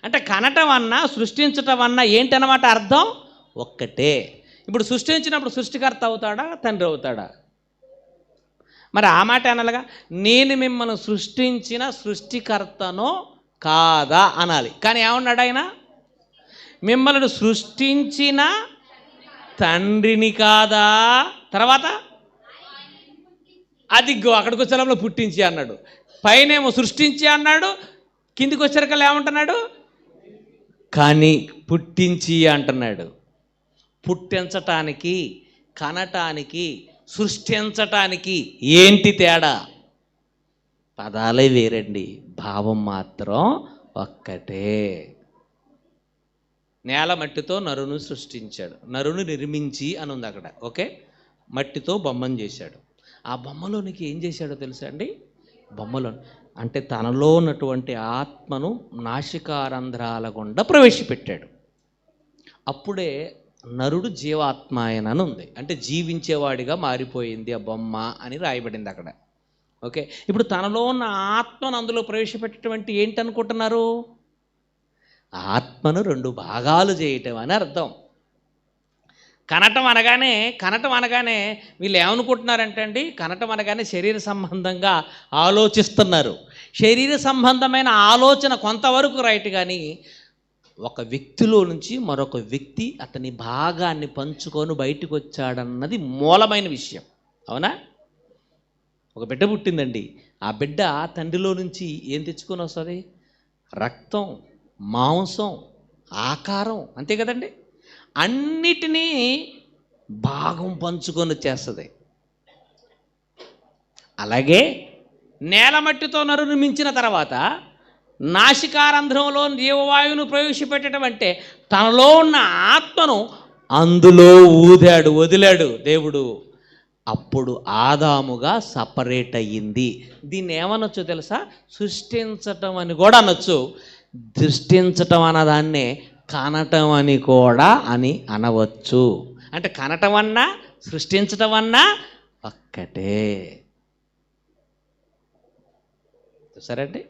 A: అంటే కనటం అన్నా సృష్టించటం అన్నా ఏంటన్నమాట అర్థం ఒక్కటే. ఇప్పుడు సృష్టించినప్పుడు సృష్టికర్త అవుతాడా, తండ్రి అవుతాడా? మరి ఆ మాట అనాలిగా, నేను మిమ్మల్ని సృష్టించిన సృష్టికర్తనో కాదా అనాలి. కానీ ఏమన్నాడు ఆయన? మిమ్మల్ని సృష్టించిన తండ్రిని కాదా? తర్వాత అదిగో అక్కడికి వచ్చేలో పుట్టించి అన్నాడు, పైనేమో సృష్టించి అన్నాడు, కిందికి వచ్చేకల్లా ఏమంటున్నాడు? కానీ పుట్టించి అంటున్నాడు. పుట్టించటానికి, కనటానికి, సృష్టించటానికి ఏంటి తేడా? పదాలే వేరండి, భావం మాత్రం ఒక్కటే. నేల మట్టితో నరును సృష్టించాడు, నరుని నిర్మించి అని ఉంది అక్కడ. ఓకే, మట్టితో బొమ్మను చేశాడు. ఆ బొమ్మలోనికి ఏం చేశాడో తెలుసా అండి? బొమ్మలో అంటే తనలో ఉన్నటువంటి ఆత్మను నాసికారంధ్రాల గుండా ప్రవేశపెట్టాడు. అప్పుడే నరుడు జీవాత్మాయనని ఉంది, అంటే జీవించేవాడిగా మారిపోయింది ఆ బొమ్మ అని రాయబడింది అక్కడ. ఓకే, ఇప్పుడు తనలో ఉన్న ఆత్మను అందులో ప్రవేశపెట్టడం ఏంటనుకుంటున్నారు? ఆత్మను రెండు భాగాలు చేయటం అని అర్థం. కనటం అనగానే వీళ్ళు ఏమనుకుంటున్నారంటే అండి, కనటం అనగానే శరీర సంబంధంగా ఆలోచిస్తున్నారు. శరీర సంబంధమైన ఆలోచన కొంతవరకు రైట్, కానీ ఒక వ్యక్తిలో నుంచి మరొక వ్యక్తి అతని భాగాన్ని పంచుకొని బయటకు వచ్చాడన్నది మూలమైన విషయం. అవునా? ఒక బిడ్డ పుట్టిందండి, ఆ బిడ్డ తండ్రిలో నుంచి ఏం తెచ్చుకొని వస్తుంది? రక్తం, మాంసం, ఆకారం, అంతే కదండి. అన్నిటినీ భాగం పంచుకొని వచ్చేస్తుంది. అలాగే నేలమట్టితో నరుని మించిన తర్వాత నాసికారంధ్రంలో జీవవాయువును ప్రవేశపెట్టడం అంటే తనలో ఉన్న ఆత్మను అందులో వదిలాడు దేవుడు. అప్పుడు ఆదాముగా సపరేట్ అయ్యింది. దీన్ని ఏమనొచ్చో తెలుసా? సృష్టించటం అని కూడా అనొచ్చు. సృష్టించటం అన్నదాన్నే కనటం అని కూడా అనవచ్చు. అంటే కనటం అన్నా సృష్టించటం అన్నా ఒక్కటే. సరే అండి,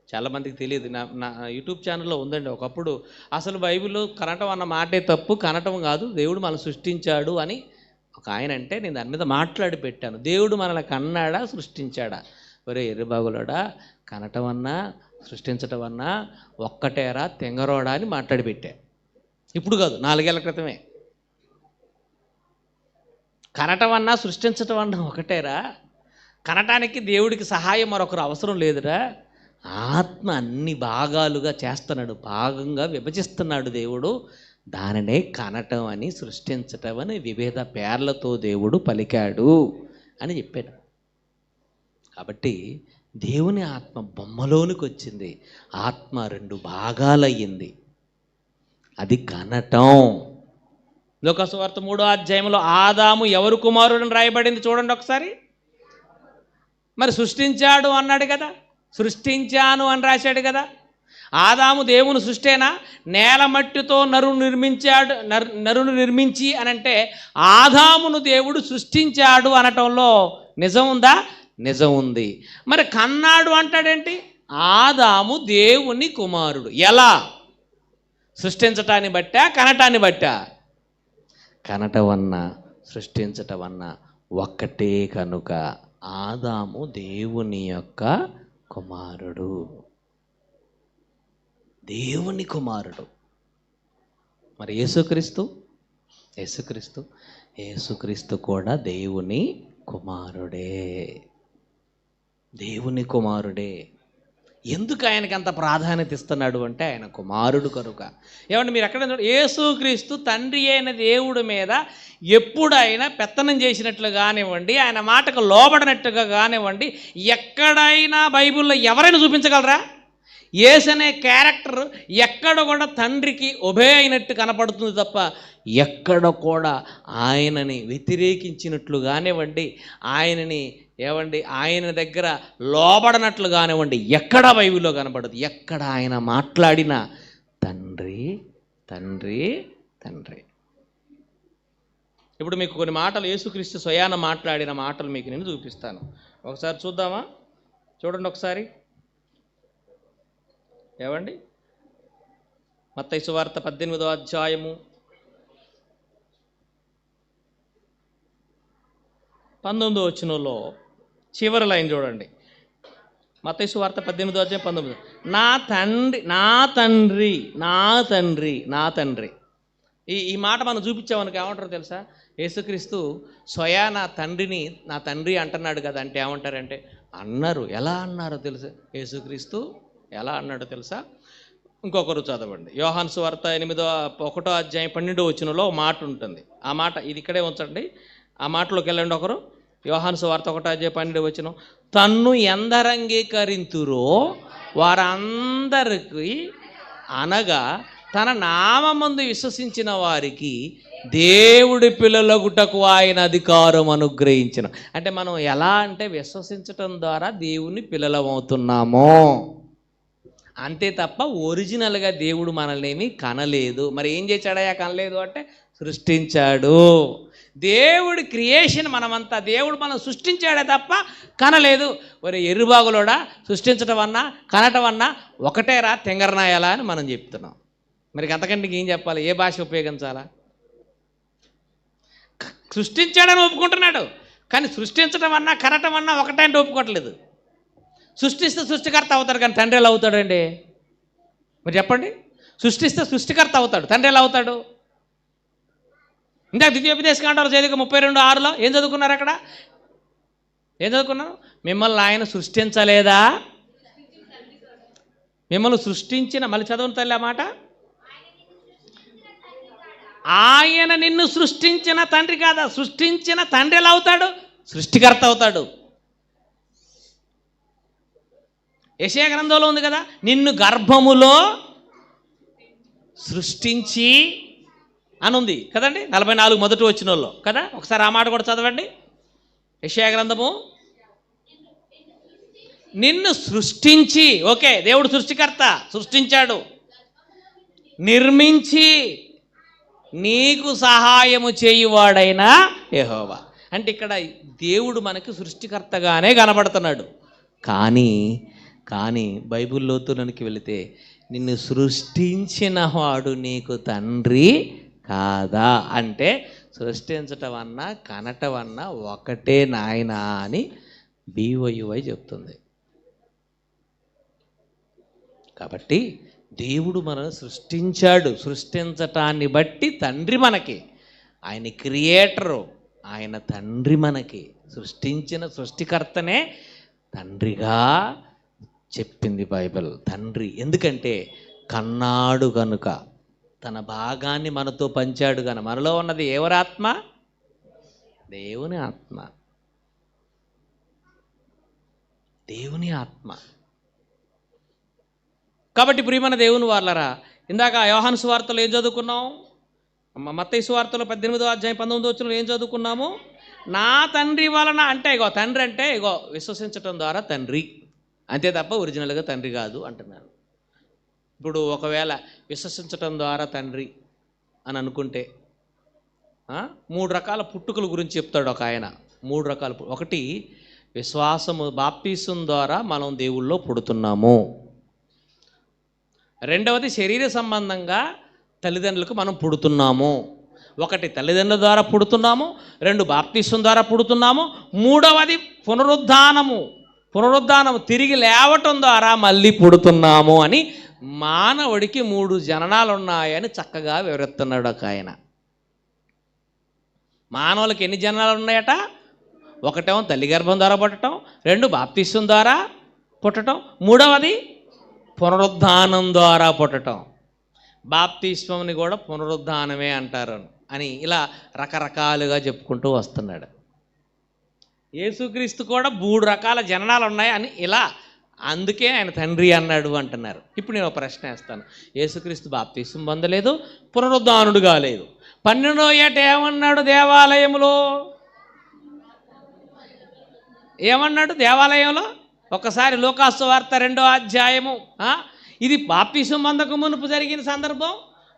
A: చాలామందికి తెలియదు. నా యూట్యూబ్ ఛానల్లో ఉందండి. ఒకప్పుడు అసలు బైబిల్లో కనటం అన్న మాటే తప్పు, కనటం కాదు, దేవుడు మనల్ని సృష్టించాడు అని ఒక ఆయన అంటే నేను దాని మీద మాట్లాడి పెట్టాను. దేవుడు మనల్ని కన్నాడా, సృష్టించాడా? ఒరే ఎర్రబాగులోడా, కనటం అన్నా సృష్టించటం అన్నా ఒక్కటేరా తెంగరోడా అని మాట్లాడి పెట్టా. ఇప్పుడు కాదు, 4 ఏళ్ల క్రితమే. కనటం అన్నా సృష్టించటం అన్నా ఒకటేరా. కనటానికి దేవుడికి సహాయం మరొకరు అవసరం లేదురా. ఆత్మ అన్ని భాగాలుగా చేస్తున్నాడు, భాగంగా విభజిస్తున్నాడు దేవుడు. దానినే కనటం అని, సృష్టించటం అని వివిధ పేర్లతో దేవుడు పలికాడు అని చెప్పాడు. కాబట్టి దేవుని ఆత్మ బొమ్మలోనికి వచ్చింది, ఆత్మ 2 భాగాలయ్యింది. అది కనటం. లోకసువార్త 3వ అధ్యాయంలో ఆదాము ఎవరు కుమారుడని రాయబడింది చూడండి ఒకసారి. మరి సృష్టించాడు అన్నాడు కదా, సృష్టించాను అని రాశాడు కదా. ఆదాము దేవుని సృష్టేనా? నేల మట్టితో నరును నిర్మించి అనంటే ఆదామును దేవుడు సృష్టించాడు అనటంలో నిజం ఉందా? నిజం ఉంది. మరి కన్నాడు అంటాడేంటి? ఆదాము దేవుని కుమారుడు. ఎలా? సృష్టించటాన్ని బట్టా, కనటాన్ని బట్టా? కనటమన్నా సృష్టించటమన్నా ఒక్కటే కనుక ఆదాము దేవుని యొక్క కుమారుడు, దేవుని కుమారుడు. మరి యేసుక్రీస్తు కూడా దేవుని కుమారుడే, దేవుని కుమారుడే. ఎందుకు ఆయనకి అంత ప్రాధాన్యత ఇస్తున్నాడు అంటే ఆయన కుమారుడు కనుక. ఏమంటే మీరు ఎక్కడ యేసుక్రీస్తు తండ్రి అయిన దేవుడి మీద ఎప్పుడైనా పెత్తనం చేసినట్లు కానివ్వండి, ఆయన మాటకు లోబడినట్టుగా కానివ్వండి, ఎక్కడైనా బైబిల్లో ఎవరైనా చూపించగలరా? యేసు అనే క్యారెక్టర్ ఎక్కడ కూడా తండ్రికి ఒబే అయినట్టు కనపడుతుంది తప్ప ఎక్కడ కూడా ఆయనని వ్యతిరేకించినట్లు కానివ్వండి, ఆయనని ఆయన దగ్గర లోబడనట్లు కానివ్వండి ఎక్కడ బైబిల్లో కనపడదు. ఎక్కడ ఆయన మాట్లాడినా తండ్రి తండ్రి తండ్రి. ఇప్పుడు మీకు కొన్ని మాటలు యేసుక్రీస్తు స్వయాన మాట్లాడిన మాటలు మీకు నేను చూపిస్తాను. ఒకసారి చూద్దామా? చూడండి ఒకసారి. మత్తయి సువార్త 18వ అధ్యాయము 19వ వచనంలో చివరి లైన్ చూడండి. మత్తయి సువార్త 18వ అధ్యాయం 19. నా తండ్రి నా తండ్రి నా తండ్రి నా తండ్రి. ఈ మాట మనం చూపించామనుకో ఏమంటారో తెలుసా? యేసుక్రీస్తు స్వయాన తండ్రిని నా తండ్రి అంటున్నాడు కదా అంటే ఏమంటారంటే అన్నారు. ఎలా అన్నారో తెలుసా? యేసుక్రీస్తు ఎలా అన్నాడో తెలుసా? ఇంకొకరు చదవండి. యోహాను సువార్త 1వ అధ్యాయం 12వ వచనంలో మాట ఉంటుంది. ఆ మాట ఇది ఇక్కడే ఉంచండి, ఆ మాటలోకి వెళ్ళండి ఒకరు. యోహాను సువార్త 1వ అధ్యాయం 12వ వచనం. తన్ను ఎందరు అంగీకరింతురో వారందరికీ అనగా తన నామమందు విశ్వసించిన వారికి దేవుడి పిల్లలగుటకు ఆయన అధికారం అనుగ్రహించిన. అంటే మనం ఎలా అంటే విశ్వసించటం ద్వారా దేవుని పిల్లలమవుతున్నాము అంతే తప్ప ఒరిజినల్గా దేవుడు మనల్ని ఏమీ కనలేదు. మరి ఏం చేశాడయ్యా కనలేదు అంటే సృష్టించాడు. దేవుడి క్రియేషన్ మనమంతా, దేవుడు మనం సృష్టించాడే తప్ప కనలేదు. మరి ఎర్రుబాగులోడా సృష్టించటం అన్నా కనటం అన్నా ఒకటేరా తెంగరనాయాలా అని మనం చెప్తున్నాం. మరి అంతకంటే ఏం చెప్పాలి? ఏ భాష ఉపయోగించాలా? సృష్టించాడని ఒప్పుకుంటున్నాడు, కానీ సృష్టించడం అన్నా కనటం అన్నా ఒకటే అంటే ఒప్పుకోవట్లేదు. సృష్టిస్తే సృష్టికర్త అవుతాడు, కానీ తండ్రి ఎలా అవుతాడండి? మరి చెప్పండి. సృష్టిస్తే సృష్టికర్త అవుతాడు, తండ్రి ఎలా అవుతాడు? ఇందాక ద్వితీయోపదేశకాండంలో చదివిక 32:6లో ఏం చదువుకున్నారు? అక్కడ ఏం చదువుకున్నారు? మిమ్మల్ని ఆయన సృష్టించలేదా? మిమ్మల్ని సృష్టించిన, మళ్ళీ చదవను తల్లి ఆ మాట. ఆయన నిన్ను సృష్టించిన తండ్రి కాదా? సృష్టించిన తండ్రి ఎలా అవుతాడు? సృష్టికర్త అవుతాడు. యెషయా గ్రంథంలో ఉంది కదా, నిన్ను గర్భములో సృష్టించి అని ఉంది కదండి, 44 మొదటి వచనంలో కదా. ఒకసారి ఆ మాట కూడా చదవండి. యెషయా గ్రంథము. నిన్ను సృష్టించి, ఓకే, దేవుడు సృష్టికర్త, సృష్టించాడు. నిర్మించి నీకు సహాయము చేయువాడైనా యెహోవా. అంటే ఇక్కడ దేవుడు మనకి సృష్టికర్తగానే కనబడుతున్నాడు. కానీ బైబిల్ లోతులోనికి వెళితే నిన్ను సృష్టించిన వాడు నీకు తండ్రి కాదా అంటే సృష్టించటం అన్నా కనటం అన్నా ఒకటే నాయనా అని BYUI చెప్తుంది. కాబట్టి దేవుడు మనల్ని సృష్టించాడు. సృష్టించటాన్ని బట్టి తండ్రి మనకి, ఆయన క్రియేటరు, ఆయన తండ్రి మనకి. సృష్టించిన సృష్టికర్తనే తండ్రిగా చెప్పింది బైబిల్. తండ్రి ఎందుకంటే కన్నాడు గనుక, తన భాగాన్ని మనతో పంచాడు గనుక. మనలో ఉన్నది ఎవరాత్మ? దేవుని ఆత్మ, దేవుని ఆత్మ. కాబట్టి ప్రియమైన దేవుని వారలారా, ఇందాక యోహాను సువార్తలో ఏం చదువుకున్నాం? మత్తయి సువార్తలో 18వ అధ్యాయం 19వ వచనంలో ఏం చదువుకున్నాము? నా తండ్రి వలన అంటే ఇగో తండ్రి అంటే ఇగో విశ్వసించటం ద్వారా తండ్రి అంతే తప్ప ఒరిజినల్గా తండ్రి కాదు అంటున్నాను. ఇప్పుడు ఒకవేళ విశ్వసించటం ద్వారా తండ్రి అని అనుకుంటే 3 రకాల పుట్టుకల గురించి చెప్తాడు ఒక ఆయన. 3 రకాల. ఒకటి, విశ్వాసము, బాప్తిసం ద్వారా మనం దేవుళ్ళో పుడుతున్నాము. రెండవది, శరీర సంబంధంగా తల్లిదండ్రులకు మనం పుడుతున్నాము. ఒకటి తల్లిదండ్రుల ద్వారా పుడుతున్నాము, 2 బాప్తిసం ద్వారా పుడుతున్నాము, 3వది పునరుద్ధానము, తిరిగి లేవటం ద్వారా మళ్ళీ పుడుతున్నాము అని మానవుడికి 3 జననాలు ఉన్నాయని చక్కగా వివరిస్తున్నాడు ఒక ఆయన. మానవులకి ఎన్ని జననాలు ఉన్నాయట? ఒకటేమో తల్లి గర్భం ద్వారా పుట్టడం, 2 బాప్తిసం ద్వారా పుట్టడం, 3వది పునరుద్ధానం ద్వారా పుట్టడం. బాప్తిస్మంని కూడా పునరుద్ధానమే అంటారు అని ఇలా రకరకాలుగా చెప్పుకుంటూ వస్తున్నాడు. యేసుక్రీస్తు కూడా 3 రకాల జననాలు ఉన్నాయి అని ఇలా, అందుకే ఆయన తండ్రి అన్నాడు అంటున్నారు. ఇప్పుడు నేను ఒక ప్రశ్న వేస్తాను. యేసుక్రీస్తు బాప్తిస్మం పొందలేదు, పునరుద్ధానుడు కాలేదు. 12వ ఏట ఏమన్నాడు దేవాలయంలో? ఏమన్నాడు దేవాలయంలో? ఒకసారి లూకాసు వార్త 2వ అధ్యాయము. ఇది బాప్తిస్మం పొందక మునుపు జరిగిన సందర్భం,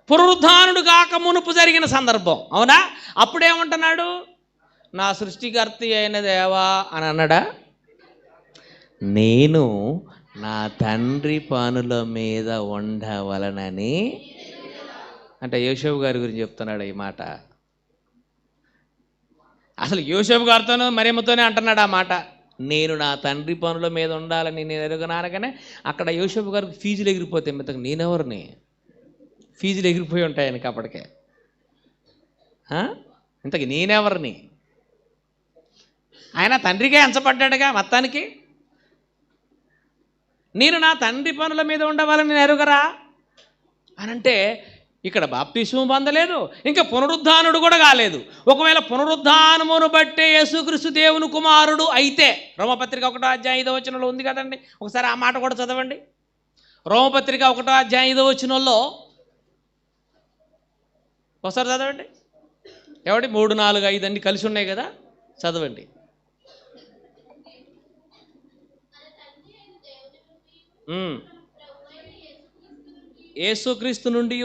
A: పునరుద్ధానుడు కాక మునుపు జరిగిన సందర్భం. అవునా? అప్పుడేమంటున్నాడు? నా సృష్టికర్త అయిన దేవా అని అన్నాడా? నేను నా తండ్రి పనుల మీద ఉండవలనని, అంటే యోసేపు గారి గురించి చెప్తున్నాడు ఈ మాట. అసలు యోసేపు గారితోనూ మరియమ్మతోనే అంటున్నాడు ఆ మాట. నేను నా తండ్రి పనుల మీద ఉండాలని నేను ఎరుగనగానే అక్కడ యోసేపు గారికి ఫీజులు ఎగిరిపోతాయి. ఇంతకు నేనెవరిని? ఫీజులు ఎగిరిపోయి ఉంటాయి ఆయనకి అప్పటికే. ఇంతకు నేనెవరిని? ఆయన తండ్రిగా ఎంచబడ్డాడుగా మొత్తానికి. నేను నా తండ్రి పనుల మీద ఉండవాలని నేను ఎరుగరా అనంటే ఇక్కడ బాప్తిస్మం పొందలేదు, ఇంకా పునరుద్ధానుడు కూడా కాలేదు. ఒకవేళ పునరుద్ధానమును బట్టే యేసుక్రీస్తు దేవుని కుమారుడు అయితే, రోమపత్రిక 1వ అధ్యాయం 5వ వచనంలో ఉంది కదండి. ఒకసారి ఆ మాట కూడా చదవండి. రోమపత్రిక 1వ అధ్యాయం 5వ వచనంలో ఒకసారి చదవండి. ఎవడి 3, 4, 5 అన్ని కలిసి ఉన్నాయి కదా, చదవండి. యేసుక్రీస్తు నుండి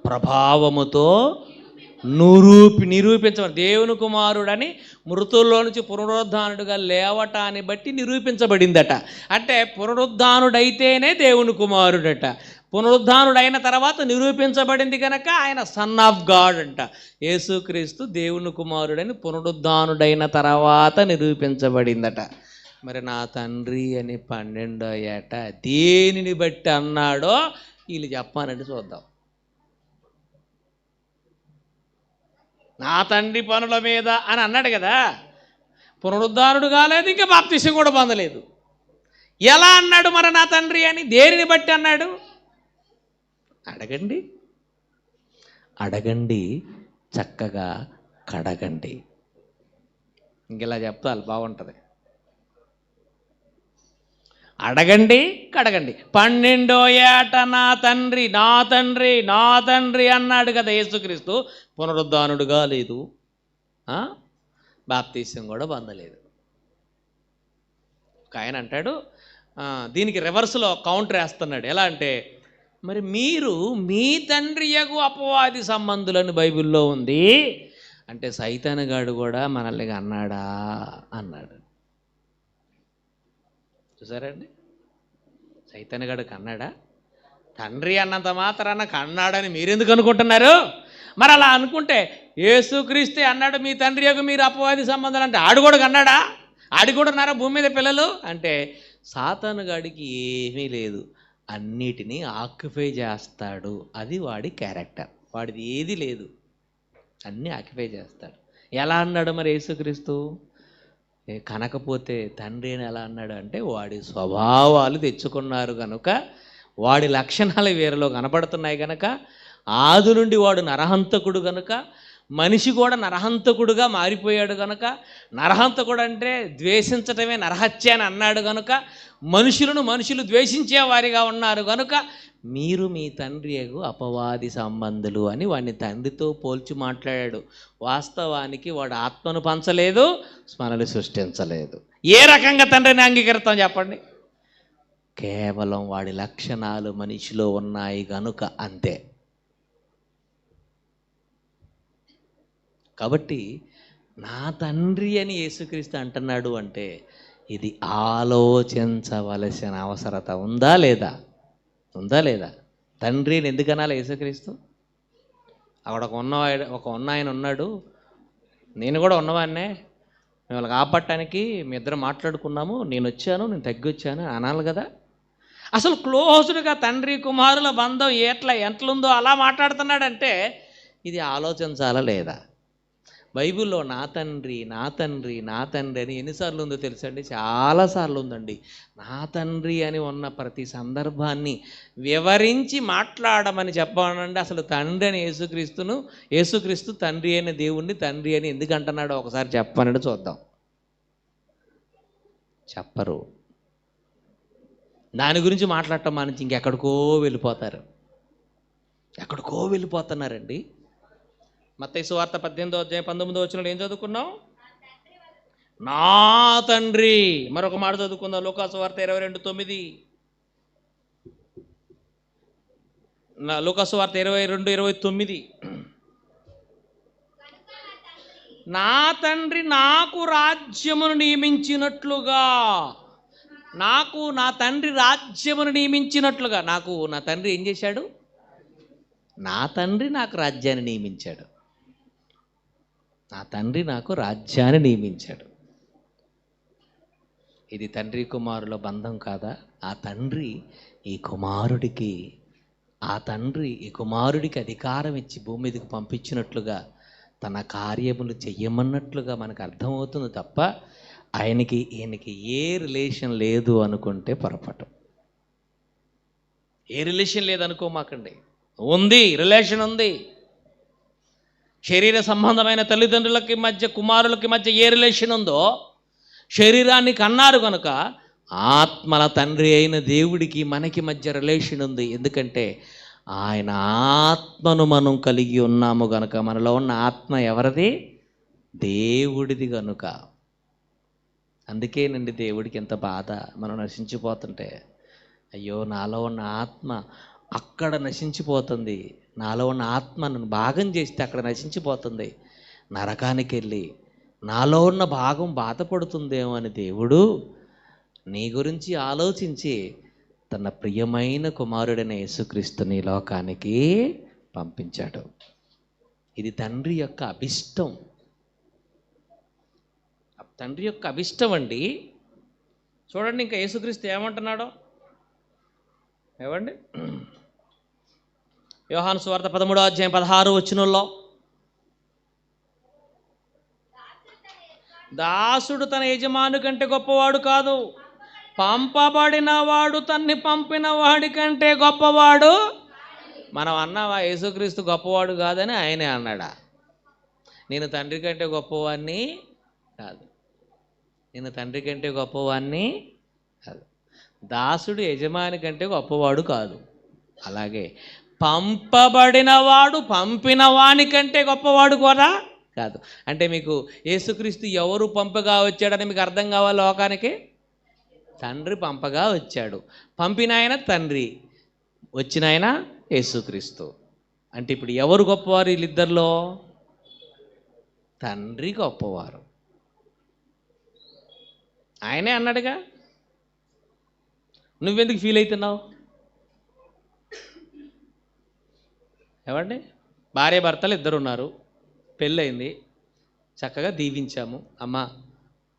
A: ప్రభావముతో నిరూపించబడి దేవుని కుమారుడని మృతుల్లో నుంచి పునరుద్ధానుడుగా లేవటాన్ని బట్టి నిరూపించబడిందట. అంటే పునరుద్ధానుడైతేనే దేవుని కుమారుడట. పునరుద్ధానుడైన తర్వాత నిరూపించబడింది కనుక ఆయన సన్ ఆఫ్ గాడ్ అంట. యేసుక్రీస్తు దేవుని కుమారుడని పునరుద్ధానుడైన తర్వాత నిరూపించబడిందట. మరి నా తండ్రి అని 12వ ఏట దేనిని బట్టి అన్నాడో వీళ్ళు చెప్పానంటే చూద్దాం. నా తండ్రి పనుల మీద అని అన్నాడు కదా, పునరుద్ధానుడు కాలేదు, ఇంకా బాప్తిస్మం కూడా పొందలేదు. ఎలా అన్నాడు మరి నా తండ్రి అని? దేనిని బట్టి అన్నాడు? అడగండి చక్కగా కడగండి. ఇంకెలా చెప్తాను బాగుంటుంది. అడగండి కడగండి. 12వ ఏట నా తండ్రి నా తండ్రి నా తండ్రి అన్నాడు కదా యేసుక్రీస్తు. పునరుద్ధానుడు కాలేదు, బాప్తిస్మం కూడా పొందలేదు. ఆయన అంటాడు, దీనికి రివర్స్లో కౌంటర్ వేస్తున్నాడు. ఎలా అంటే, మరి మీరు మీ తండ్రి యగు అపవాది సంబంధులని బైబిల్లో ఉంది అంటే సైతానుగాడు కూడా మనల్ని అన్నాడా అన్నాడు. చూసారండి, సైతానుగాడు కన్నాడా? తండ్రి అన్నంత మాత్రాన కన్నాడని మీరెందుకు అనుకుంటున్నారు? మరి అలా అనుకుంటే యేసుక్రీస్తే అన్నాడు మీ తండ్రి యొక్క మీరు అపవాది సంబంధాలు అంటే ఆడు కూడా కన్నాడా? ఆడి కూడా ఉన్నారా భూమి మీద పిల్లలు? అంటే సాతానుగాడికి ఏమీ లేదు, అన్నిటినీ ఆక్యుపై చేస్తాడు. అది వాడి క్యారెక్టర్. వాడిది ఏది లేదు, అన్నీ ఆక్యుపై చేస్తాడు. ఎలా అన్నాడు మరి యేసుక్రీస్తు? కనకపోతే తండ్రి అని ఎలా అన్నాడు అంటే, వాడి స్వభావాలు తెచ్చుకున్నారు కనుక, వాడి లక్షణాలు వీరిలో కనపడుతున్నాయి కనుక, ఆది నుండి వాడు నరహంతకుడు కనుక, మనిషి కూడా నరహంతకుడుగా మారిపోయాడు కనుక, నరహంతకుడు అంటే ద్వేషించటమే నరహత్య అని అన్నాడు కనుక, మనుషులు ద్వేషించే వారిగా ఉన్నారు కనుక మీరు మీ తండ్రి అపవాది సంబంధులు అని వాడిని తండ్రితో పోల్చి మాట్లాడాడు. వాస్తవానికి వాడు ఆత్మను పంచలేదు, స్మరణలు సృష్టించలేదు. ఏ రకంగా తండ్రిని అంగీకరిస్తాం చెప్పండి? కేవలం వాడి లక్షణాలు మనిషిలో ఉన్నాయి కనుక అంతే. కాబట్టి నా తండ్రి అని యేసుక్రీస్తు అంటున్నాడు అంటే ఇది ఆలోచించవలసిన అవసరత ఉందా లేదా? తండ్రి అని ఎందుకనాలి యేసుక్రీస్తు? అక్కడ ఒక ఆయన ఉన్నాడు, నేను కూడా ఉన్నవాడినే, మిమ్మల్ని కాపాడటానికి మీ ఇద్దరు మాట్లాడుకున్నాము, నేను తగ్గి వచ్చాను అనాలి కదా. అసలు క్లోజ్డ్గా తండ్రి కుమారుల బంధం ఎట్లుందో అలా మాట్లాడుతున్నాడంటే ఇది ఆలోచించాలా లేదా? బైబిల్లో నా తండ్రి నా తండ్రి నా తండ్రి అని ఎన్నిసార్లు ఉందో తెలుసండి? చాలాసార్లు ఉందండి. నా తండ్రి అని ఉన్న ప్రతి సందర్భాన్ని వివరించి మాట్లాడమని చెప్పానండి. అసలు తండ్రి అని యేసుక్రీస్తు తండ్రి అయిన దేవుణ్ణి తండ్రి అని ఎందుకు అంటున్నాడో ఒకసారి చెప్పనండి చూద్దాం. చెప్పరు. దాని గురించి మాట్లాడటం మానించి ఇంకెక్కడికో వెళ్ళిపోతున్నారండి. మత్తయి సువార్త 18:19 ఏం చదువుకున్నాం? నా తండ్రి. మరొక మాట చదువుకుందాం, లూకా సువార్త 22:9. లూకా సువార్త 22:29. నా తండ్రి నాకు రాజ్యమును నియమించినట్లుగా, నా తండ్రి రాజ్యమును నియమించినట్లుగా. నా తండ్రి ఏం చేశాడు? నా తండ్రి నాకు రాజ్యాన్ని నియమించాడు. నా తండ్రి నాకు రాజ్యాన్ని నియమించాడు. ఇది తండ్రి కుమారుల బంధం కాదా? ఆ తండ్రి ఈ కుమారుడికి అధికారం ఇచ్చి భూమి మీదకి పంపించినట్లుగా, తన కార్యములు చెయ్యమన్నట్లుగా మనకు అర్థమవుతుంది తప్ప ఈయనకి ఏ రిలేషన్ లేదు అనుకుంటే పొరపాటు. ఏ రిలేషన్ లేదనుకోమాకండి. ఉంది, రిలేషన్ ఉంది. శరీర సంబంధమైన తల్లిదండ్రులకి మధ్య, కుమారులకి మధ్య ఏ రిలేషన్ ఉందో, శరీరాన్ని కన్నారు కనుక ఆత్మల తండ్రి అయిన దేవుడికి మనకి మధ్య రిలేషన్ ఉంది. ఎందుకంటే ఆయన ఆత్మను మనం కలిగి ఉన్నాము కనుక. మనలో ఉన్న ఆత్మ ఎవరిది? దేవుడిది కనుక. అందుకేనండి దేవుడికి ఎంత బాధ మనం నశించిపోతుంటే. అయ్యో, నాలో ఉన్న ఆత్మ అక్కడ నశించిపోతుంది, నాలో ఉన్న ఆత్మ నన్ను భాగం చేస్తే అక్కడ నశించిపోతుంది, నరకానికి వెళ్ళి నాలో ఉన్న భాగం బాధపడుతుందేమో అని దేవుడు నీ గురించి ఆలోచించి తన ప్రియమైన కుమారుడైన యేసుక్రీస్తుని లోకానికి పంపించాడు. ఇది తండ్రి యొక్క అభిష్టం. తండ్రి యొక్క అభిష్టం అండి. చూడండి ఇంకా యేసుక్రీస్తు ఏమంటున్నాడో. ఏమండి? యోహాను సువార్త 13:16 దాసుడు తన యజమాని కంటే గొప్పవాడు కాదు, పంపబడిన వాడు తన్ని పంపిన వాడి కంటే గొప్పవాడు. మనం అన్నావా యేసుక్రీస్తు గొప్పవాడు కాదని? ఆయనే అన్నాడా? నేను తండ్రి కంటే గొప్పవాడిని కాదు, కాదు. దాసుడు యజమాని కంటే గొప్పవాడు కాదు. అలాగే పంపబడిన వాడు పంపిన వాని కంటే గొప్పవాడు కూడా కాదు. అంటే మీకు యేసుక్రీస్తు ఎవరు పంపగా వచ్చాడని మీకు అర్థం కావాలి లోకానికి. తండ్రి పంపగా వచ్చాడు, పంపిన ఆయన తండ్రి, వచ్చిన ఆయన యేసుక్రీస్తు. అంటే ఇప్పుడు ఎవరు గొప్పవారు వీళ్ళిద్దరిలో? తండ్రి గొప్పవారు. ఆయనే అన్నాడుగా. నువ్వెందుకు ఫీల్ అవుతున్నావు? ఏమండి? భార్య భర్తలు ఇద్దరు ఉన్నారు, పెళ్ళయింది, చక్కగా దీవించాము, అమ్మ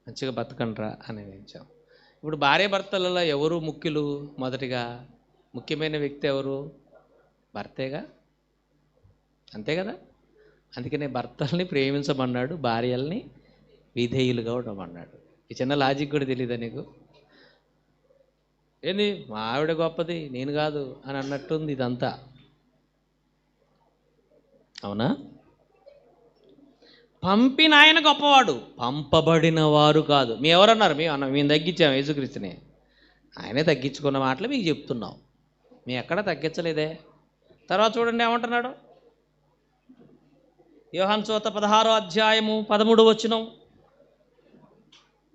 A: మంచిగా బతకండ్రా అని దీవించాము. ఇప్పుడు భార్య భర్తలలో ఎవరు ముఖ్యులు? మొదటిగా ముఖ్యమైన వ్యక్తి ఎవరు? భర్తేగా, అంతే కదా. అందుకనే భర్తల్ని ప్రేమించమన్నాడు, భార్యల్ని విధేయులుగా ఉండమన్నాడు. ఈ చిన్న లాజిక్ కూడా తెలియదా నీకు? ఏంది మా ఆవిడ గొప్పది నేను కాదు అని అన్నట్టుంది ఇదంతా. అవునా? పంపిన ఆయన గొప్పవాడు, పంపబడిన వారు కాదు. మీ ఎవరన్నారు? మేము తగ్గించాము యేసుక్రీస్తుని. ఆయనే తగ్గించుకున్న మాటలు మీకు చెప్తున్నాం, మీ ఎక్కడ తగ్గించలేదే. తర్వాత చూడండి ఏమంటున్నాడు. యోహాను సువార్త 16:13.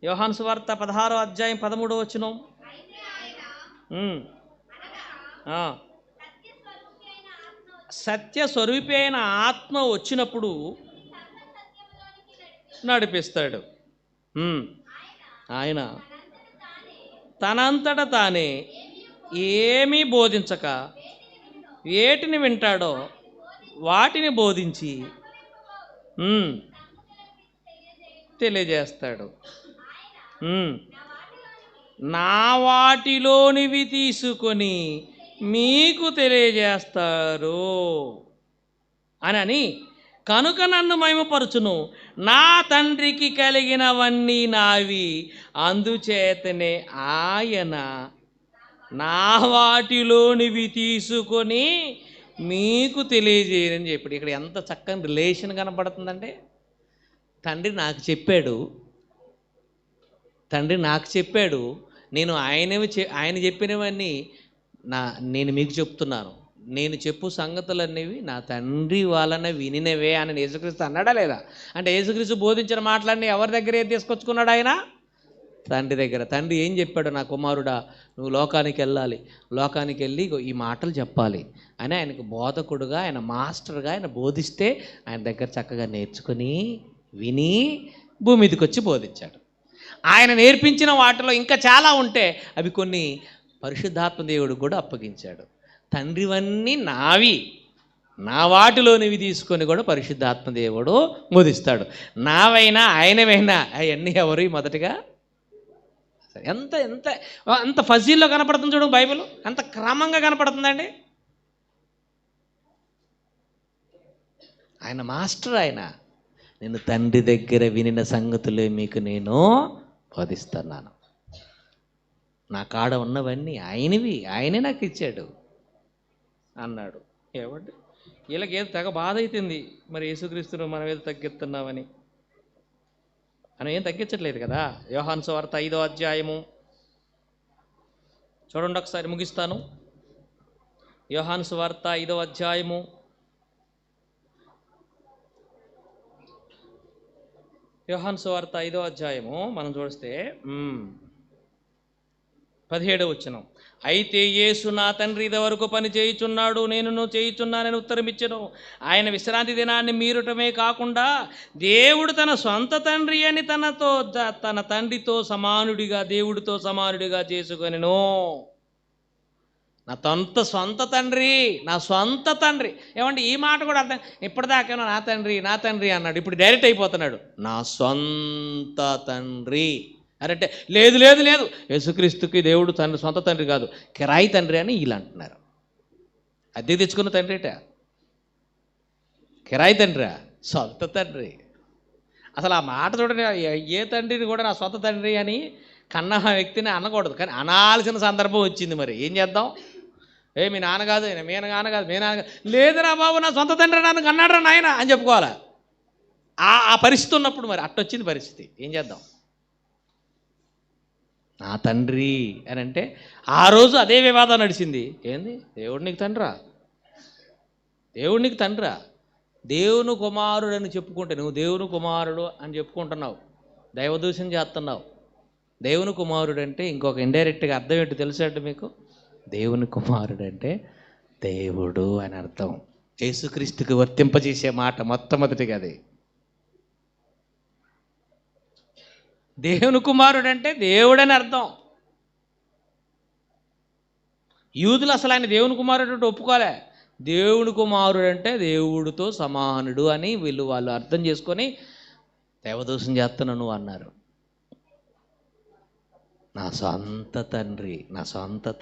A: యోహాను సువార్త 16:13. సత్య స్వరూపి అయిన ఆత్మ వచ్చినప్పుడు నడిపిస్తాడు. ఆయన తనంతట తానే ఏమీ బోధించక వేటిని వింటాడో వాటిని బోధించి తెలియజేస్తాడు. నా వాటిలోనివి తీసుకొని మీకు తెలియజేస్తారు అని కనుక నన్ను మహిమపరచును. నా తండ్రికి కలిగినవన్నీ నావి, అందుచేతనే ఆయన నా వాటిలోనివి తీసుకొని మీకు తెలియజేయని చెప్పాడు. ఇక్కడ ఎంత చక్కని రిలేషన్ కనపడుతుందంటే, తండ్రి నాకు చెప్పాడు, నేను ఆయన చెప్పినవన్నీ నేను మీకు చెప్తున్నాను. నేను చెప్పు సంగతులనేవి నా తండ్రి వలన వినినవే అని యేసుక్రీస్తు అన్నాడా లేదా? అంటే యేసుక్రీస్తు బోధించిన మాటలన్నీ ఎవరి దగ్గర ఏది తీసుకొచ్చుకున్నాడు? ఆయన తండ్రి దగ్గర. తండ్రి ఏం చెప్పాడు? నా కుమారుడా, నువ్వు లోకానికి వెళ్ళాలి, లోకానికి వెళ్ళి ఈ మాటలు చెప్పాలి అని ఆయనకు బోధకుడుగా, ఆయన మాస్టర్గా ఆయన బోధిస్తే ఆయన దగ్గర చక్కగా నేర్చుకుని విని భూమి మీదకి వచ్చి బోధించాడు. ఆయన నేర్పించిన వాటిలో ఇంకా చాలా ఉంటే అవి కొన్ని పరిశుద్ధాత్మ దేవుడు కూడా అప్పగించాడు. తండ్రివన్నీ నావి, నా వాటిలోనివి తీసుకొని కూడా పరిశుద్ధాత్మ దేవుడు బోధిస్తాడు. నావైనా ఆయనవైనా అవన్నీ ఎవరు? మొదటిగా ఎంత ఎంత అంత ఫజీల్లో కనపడుతుంది చూడండి బైబిల్, అంత క్రమంగా కనపడుతుందండి. ఆయన మాస్టర్. నేను తండ్రి దగ్గర వినిన సంగతులే మీకు నేను బోధిస్తున్నాను. నా కాడ ఉన్నవన్నీ ఆయనవి, ఆయనే నాకు ఇచ్చాడు అన్నాడు. ఏమంటే వీళ్ళకి ఏదో తెగ బాధ అవుతుంది, మరి యేసుక్రీస్తును మనం ఏదో తగ్గిస్తున్నామని. మనం ఏం తగ్గించట్లేదు కదా. యోహాను సువార్త 5వ అధ్యాయము చూడండి ఒకసారి, ముగిస్తాను. యోహాను సువార్త 5వ అధ్యాయము మనం చూస్తే 17వ వచనం. అయితే యేసు నా తండ్రి ఇదివరకు పని చేయుచున్నాడు, నేను చేయుచున్నానని ఉత్తరం ఇచ్చెను. ఆయన విశ్రాంతి దినాన్ని మీరటమే కాకుండా దేవుడు తన సొంత తండ్రి అని తన తండ్రితో సమానుడిగా, దేవుడితో సమానుడిగా చేసుకొనెను. నా సొంత తండ్రి. ఏమంటే ఈ మాట కూడా అర్థం. ఇప్పటిదాకా నా తండ్రి అన్నాడు, ఇప్పుడు డైరెక్ట్ అయిపోతున్నాడు నా సొంత తండ్రి అంటే. లేదు యేసుక్రీస్తుకి దేవుడు సొంత తండ్రి కాదు, కిరాయి తండ్రి అని వీళ్ళు అంటున్నారు. అద్దె తెచ్చుకున్న తండ్రిట, కిరాయి తండ్రి, సొంత తండ్రి. అసలు ఆ మాట చూడండి, ఏ తండ్రిని కూడా నా సొంత తండ్రి అని కన్న వ్యక్తిని అనకూడదు, కానీ అనాల్సిన సందర్భం వచ్చింది. మరి ఏం చేద్దాం? మీ నాన్న కాదు, మీ నాన్న కాదు, లేదురా బాబు నా సొంత తండ్రి నన్ను కన్నాడు రా నాయన అని చెప్పుకోవాలి. ఆ పరిస్థితి ఉన్నప్పుడు మరి అట్టొచ్చింది పరిస్థితి, ఏం చేద్దాం? నా తండ్రి అని అంటే ఆ రోజు అదే వివాదం నడిచింది. ఏంది? దేవుడు నీకు తండ్రా? దేవుని కుమారుడు అని చెప్పుకుంటే నువ్వు దేవుని కుమారుడు అని చెప్పుకుంటున్నావు, దైవదూషణ చేస్తున్నావు. దేవుని కుమారుడు అంటే ఇంకొక ఇండైరెక్ట్గా అర్థం ఏంటో తెలుసంటే మీకు? దేవుని కుమారుడు అంటే దేవుడు అని అర్థం. యేసుక్రీస్తుకి వర్తింపజేసే మాట మొట్టమొదటిగా అది. దేవుని కుమారుడు అంటే దేవుడని అర్థం. యూదులు అసలు ఆయన దేవుని కుమారుడు అంటే ఒప్పుకోలే. దేవుని కుమారుడు అంటే దేవుడితో సమానుడు అని వాళ్ళు అర్థం చేసుకొని దేవదూషణ చేస్తున్నావు నువ్వు అన్నారు. నా సొంత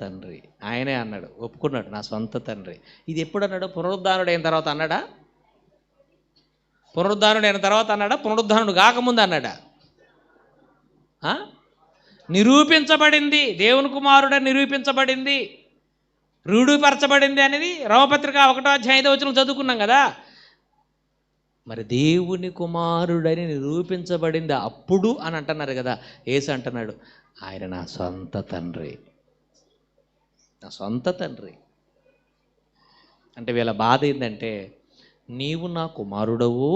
A: తండ్రి ఆయనే అన్నాడు, ఒప్పుకున్నాడు, నా సొంత తండ్రి. ఇది ఎప్పుడు అన్నాడు? పునరుద్ధానుడు అయిన తర్వాత అన్నాడా? పునరుద్ధానుడు కాకముందు అన్నాడా? నిరూపించబడింది, దేవుని కుమారుడని నిరూపించబడింది, రూఢీపరచబడింది అనేది రోమపత్రిక 1వ అధ్యాయం 5వ వచనం చదువుకున్నాం కదా. మరి దేవుని కుమారుడని నిరూపించబడింది అప్పుడు అని అంటున్నారు కదా. యేసు అంటున్నాడు, ఆయన నా సొంత తండ్రి. అంటే వీళ్ళ బాధ ఏంటంటే, నీవు నా కుమారుడవు,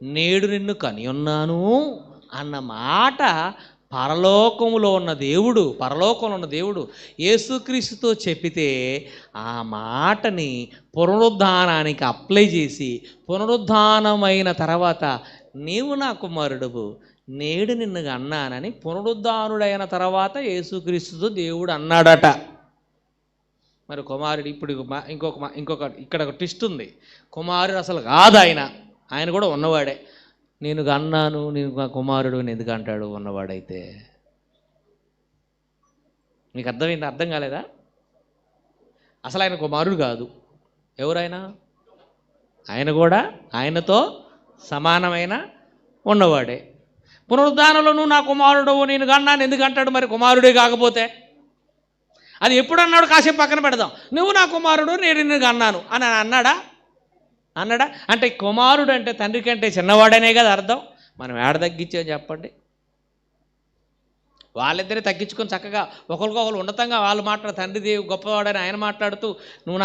A: నేడు నిన్ను కని ఉన్నాను అన్న మాట పరలోకంలో ఉన్న దేవుడు యేసుక్రీస్తుతో చెప్పితే ఆ మాటని పునరుద్ధానానికి అప్లై చేసి, పునరుద్ధానమైన తర్వాత నీవు నా కుమారుడువు, నేడు నిన్ను అన్నానని పునరుద్ధానుడైన తర్వాత యేసుక్రీస్తుతో దేవుడు అన్నాడట. మరి కుమారుడు ఇప్పుడు ఇంకొక ఇక్కడ ఒక ట్విస్ట్ ఉంది. కుమారుడు అసలు కాదు ఆయన కూడా ఉన్నవాడే. నేను అన్నాను, నేను మా కుమారుడు అని ఎందుకు అంటాడు ఉన్నవాడైతే? మీకు అర్థమైంది? అర్థం కాలేదా? అసలు ఆయన కుమారుడు కాదు. ఎవరైనా ఆయన కూడా ఆయనతో సమానమైన ఉన్నవాడే. పునరుద్ధానంలో నువ్వు నా కుమారుడు నేను కన్నాను ఎందుకు అంటాడు మరి కుమారుడే కాకపోతే? అది ఎప్పుడు అన్నాడు కాసేపు పక్కన పెడదాం. నువ్వు నా కుమారుడు నేను నిన్ను కన్నాను అని అన్నాడా? అంటే కుమారుడు అంటే తండ్రి కంటే చిన్నవాడనే కదా అర్థం. మనం ఏడ తగ్గించాం చెప్పండి? వాళ్ళిద్దరే తగ్గించుకొని చక్కగా ఒకరికొకరు ఉన్నతంగా వాళ్ళు మాట్లాడు, తండ్రి దేవు గొప్పవాడని ఆయన మాట్లాడుతూ నువ్వు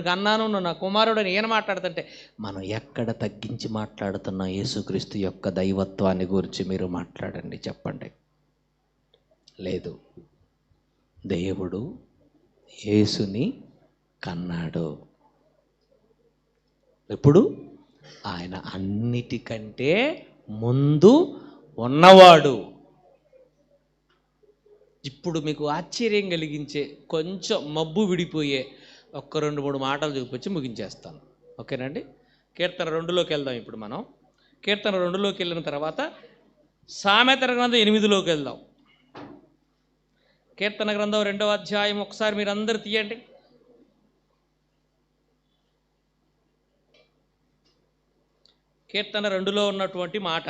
A: కన్నాను నువ్వు నా కుమారుడు అని ఈయన మాట్లాడుతుంటే మనం ఎక్కడ తగ్గించి మాట్లాడుతున్నాం? యేసుక్రీస్తు యొక్క దైవత్వాన్ని గురించి మీరు మాట్లాడండి చెప్పండి. లేదు, దేవుడు యేసుని కన్నాడు. ఎప్పుడు? ఆయన అన్నిటికంటే ముందు ఉన్నవాడు. ఇప్పుడు మీకు ఆశ్చర్యం కలిగించే కొంచెం మబ్బు విడిపోయే ఒక్క 2-3 మాటలు చూపించి ముగించేస్తాను. ఓకేనండి? కీర్తన 2లోకి వెళ్దాం. ఇప్పుడు మనం కీర్తన 2లోకి వెళ్ళిన తర్వాత సామెతల గ్రంథం 8లోకి వెళ్దాం. కీర్తన గ్రంథం 2వ అధ్యాయం ఒకసారి మీరు అందరూ తీయండి. కీర్తన 2లో ఉన్నటువంటి మాట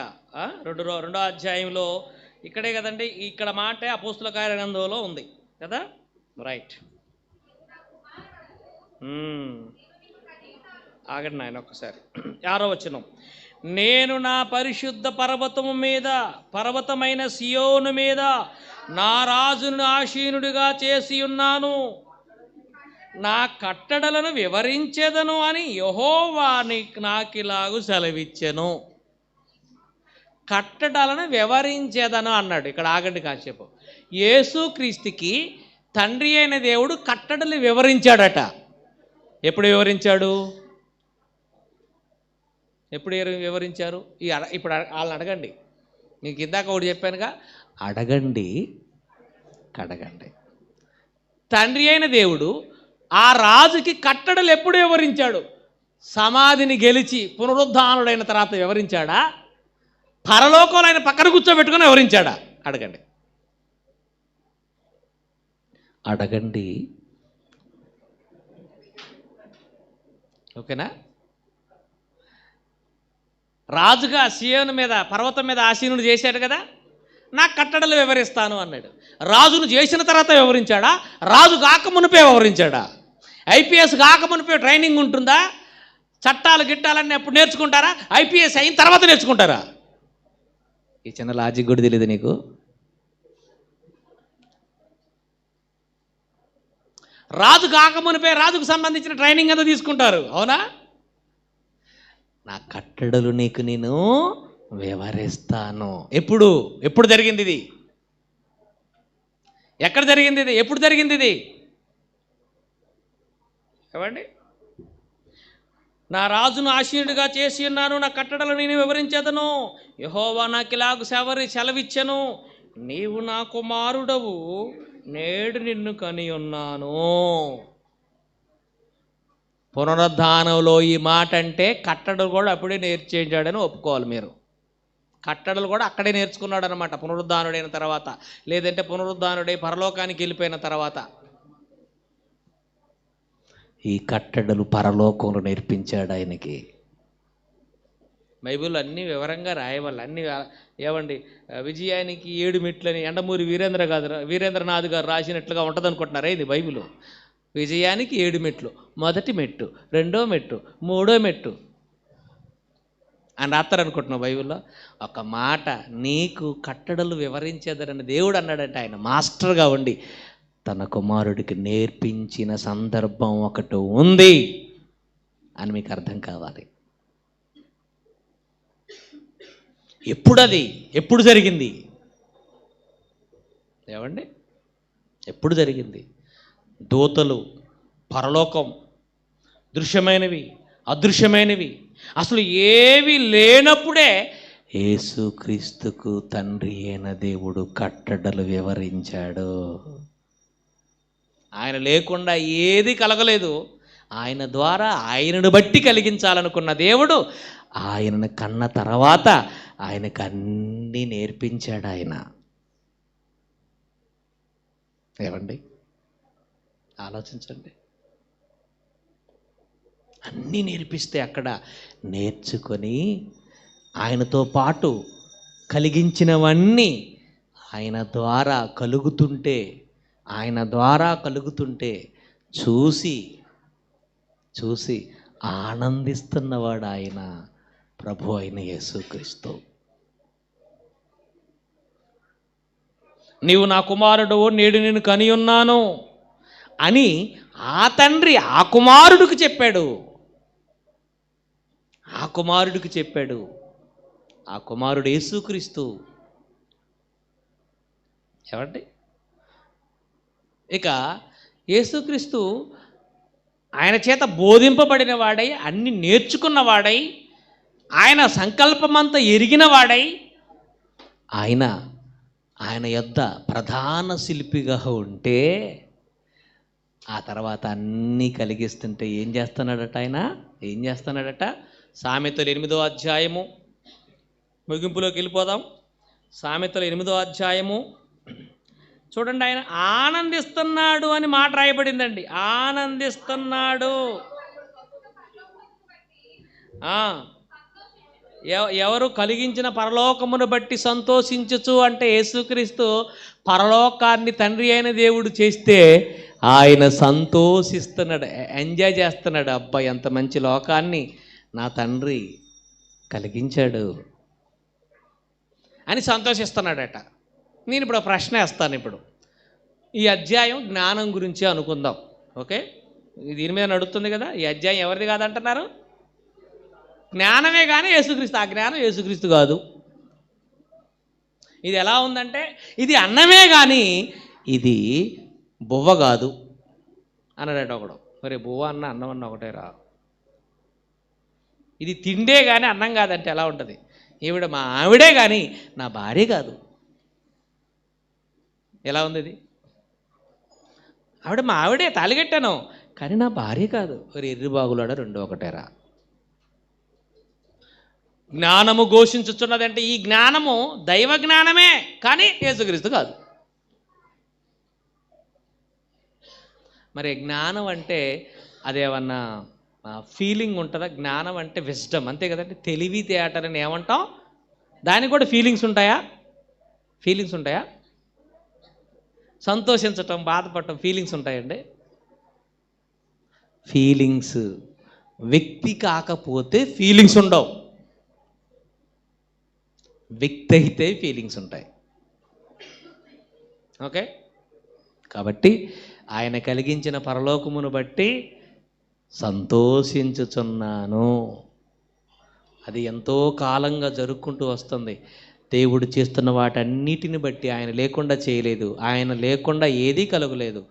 A: 2వ అధ్యాయంలో ఇక్కడే కదండి. ఇక్కడ మాట అపోస్తుల కార్య గ్రంథంలో ఉంది కదా? రైట్. ఆగండి నాయన ఒక్కసారి. 6వ వచనం, నేను నా పరిశుద్ధ పర్వతమైన సియోను మీద నా రాజును ఆసీనుడిగా చేసి ఉన్నాను, నా కట్టడలను వివరించెదను అని యెహోవా నాకిలాగు సెలవిచ్చెను. కట్టడలను వివరించేదను అన్నాడు. ఇక్కడ ఆగండి కాసేపు. యేసుక్రీస్తుకి తండ్రి అయిన దేవుడు కట్టడలు వివరించాడట. ఎప్పుడు వివరించాడు? ఎప్పుడు వివరించారు? ఇప్పుడు వాళ్ళని అడగండి. మీకు ఇందాక ఒకటి చెప్పానుగా, అడగండి కడగండి. తండ్రి అయిన దేవుడు ఆ రాజుకి కట్టడలు ఎప్పుడు వివరించాడు? సమాధిని గెలిచి పునరుద్ధానుడైన తర్వాత వివరించాడా? పరలోకంలో ఆయన పక్కన కూర్చోబెట్టుకుని వివరించాడా? అడగండి. అడగండి. ఓకేనా? రాజుగా సియోను మీద పర్వతం మీద ఆసీనుడు చేశాడు కదా, నా కట్టడలు వివరిస్తాను అన్నాడు. రాజును చేసిన తర్వాత వివరించాడా? రాజు కాక మునిపే వివరించాడా? ఐపీఎస్ కాక మునిపే ట్రైనింగ్ ఉంటుందా? చట్టాలు గిట్టాలన్నీ అప్పుడు నేర్చుకుంటారా? ఐపీఎస్ అయిన తర్వాత నేర్చుకుంటారా? ఈ చిన్న లాజిక్ కూడా తెలియదు నీకు. రాజు కాక మునిపే రాజుకు సంబంధించిన ట్రైనింగ్ అంతా తీసుకుంటారు. అవునా? నా కట్టడలు నీకు నేను వివరిస్తాను. ఎప్పుడు జరిగింది ఇది? ఎక్కడ జరిగింది ఇది? ఎప్పుడు జరిగింది ఇది? ఏమండి? నా రాజును ఆసీనుడిగా చేసి ఉన్నాను, నా కట్టడలు నేను వివరించేదను. యెహోవా నాకిలాగు సెలవిచ్చెను, నీవు నా కుమారుడవు, నేడు నిన్ను కని ఉన్నాను. పునరుద్ధానంలో ఈ మాట అంటే కట్టడలు కూడా అప్పుడే నేర్చేయించాడని ఒప్పుకోవాలి మీరు. కట్టడలు కూడా అక్కడే నేర్చుకున్నాడు అనమాట పునరుద్ధానుడైన తర్వాత, లేదంటే పునరుద్ధానుడై పరలోకానికి వెళ్ళిపోయిన తర్వాత. ఈ కట్టడలు పరలోకంలో నేర్పించాడు ఆయనకి. బైబిల్ అన్నీ వివరంగా రాయవాలి. అన్నీ ఏమండి, విజయానికి 7 మెట్లని ఎండమూరి వీరేంద్రనాథ్ గారు రాసినట్లుగా ఉంటుంది అనుకుంటున్నారా ఇది బైబిల్? విజయానికి 7 మెట్లు, మొదటి మెట్టు, 2వ మెట్టు, 3వ మెట్టు అని రాస్తారనుకుంటున్నావు బైబిల్లో. ఒక మాట, నీకు కట్టడలు వివరించేదరని దేవుడు అన్నాడంటే ఆయన మాస్టర్గా ఉండి తన కుమారుడికి నేర్పించిన సందర్భం ఒకటి ఉంది అని మీకు అర్థం కావాలి. ఎప్పుడు జరిగింది? ఏమండి? ఎప్పుడు జరిగింది? దూతలు, పరలోకం, దృశ్యమైనవి అదృశ్యమైనవి అసలు ఏవి లేనప్పుడే యేసుక్రీస్తుకు తండ్రి అయిన దేవుడు కట్టడలు వివరించాడు. ఆయన లేకుండా ఏది కలగలేదు. ఆయన ద్వారా ఆయనను బట్టి కలిగించాలనుకున్న దేవుడు ఆయనను కన్న తర్వాత ఆయనకు అన్నీ నేర్పించాడు ఆయన. ఏమండి, ఆలోచించండి. అన్నీ నేర్పిస్తే అక్కడ నేర్చుకొని ఆయనతో పాటు కలిగించినవన్నీ ఆయన ద్వారా కలుగుతుంటే చూసి ఆనందిస్తున్నవాడు ఆయన, ప్రభు అయిన యేసుక్రీస్తు. నీవు నా కుమారుడు, నేడు నేను కని ఉన్నాను అని ఆ తండ్రి ఆ కుమారుడికి చెప్పాడు. ఆ కుమారుడు యేసుక్రీస్తు. ఏమండి, ఇక యేసుక్రీస్తు ఆయన చేత బోధింపబడిన వాడై, అన్ని నేర్చుకున్నవాడై, ఆయన సంకల్పమంతా ఎరిగిన వాడై, ఆయన యొద్ద ప్రధాన శిల్పిగా ఉంటే ఆ తర్వాత అన్నీ కలిగిస్తుంటే ఏం చేస్తున్నాడట? సామెతలు 8వ అధ్యాయము ముగింపులోకి వెళ్ళిపోదాం. సామెతలు 8వ అధ్యాయము చూడండి. ఆయన ఆనందిస్తున్నాడు అని మాట రాయబడిందండి. ఆనందిస్తున్నాడు. ఎవరు కలిగించిన పరలోకమును బట్టి సంతోషించుచు అంటే యేసుక్రీస్తు పరలోకాన్ని తండ్రి అయిన దేవుడు చేస్తే ఆయన సంతోషిస్తున్నాడు, ఎంజాయ్ చేస్తున్నాడు. అబ్బా, ఎంత మంచి లోకాన్ని నా తండ్రి కలిగించాడు అని సంతోషిస్తున్నాడట. నేను ఇప్పుడు ప్రశ్న వేస్తాను. ఇప్పుడు ఈ అధ్యాయం జ్ఞానం గురించి అనుకుందాం. ఓకే, దీని మీద నడుస్తుంది కదా. ఈ అధ్యాయం ఎవరిది కాదంటున్నారు? జ్ఞానమే కానీ యేసుక్రీస్తు. ఆ జ్ఞానం యేసుక్రీస్తు కాదు. ఇది ఎలా ఉందంటే, ఇది అన్నమే కానీ ఇది బువ్వ కాదు అన్నాడట ఒకడు. మరి బువ్వ అన్న అన్నం అన్న ఒకటే రా. ఇది తిండే కానీ అన్నం కాదంటే ఎలా ఉంటుంది? ఈవిడ మా ఆవిడే కానీ నా భార్య కాదు. ఎలా ఉంది ఇది? ఆవిడ మా ఆవిడే, తాలిగట్టాను, కానీ నా భార్య కాదు. మరి ఎర్రి బాగులాడ రెండు ఒకటేరా. జ్ఞానము ఘోషించుచున్నదంటే ఈ జ్ఞానము దైవ జ్ఞానమే కానీ యేసుక్రీస్తు కాదు. మరి జ్ఞానం అంటే అదేమన్నా ఫీలింగ్ ఉంటుందా? జ్ఞానం అంటే విజ్డమ్, అంతే కదండి. తెలివితేటలని ఏమంటాం? దానికి కూడా ఫీలింగ్స్ ఉంటాయా? సంతోషించటం, బాధపడటం ఫీలింగ్స్ ఉంటాయండి. ఫీలింగ్స్ వ్యక్తి కాకపోతే ఫీలింగ్స్ ఉండవు. వ్యక్తి అయితే ఫీలింగ్స్ ఉంటాయి. ఓకే, కాబట్టి ఆయన కలిగించిన పరలోకమును బట్టి సంతోషించుచున్నాను. అది ఎంతో కాలంగా జరుపుకుంటూ వస్తుంది. దేవుడు చేస్తున్న వాటన్నిటిని బట్టి, ఆయన లేకుండా చేయలేదు, ఆయన లేకుండా ఏదీ కలుగలేదు,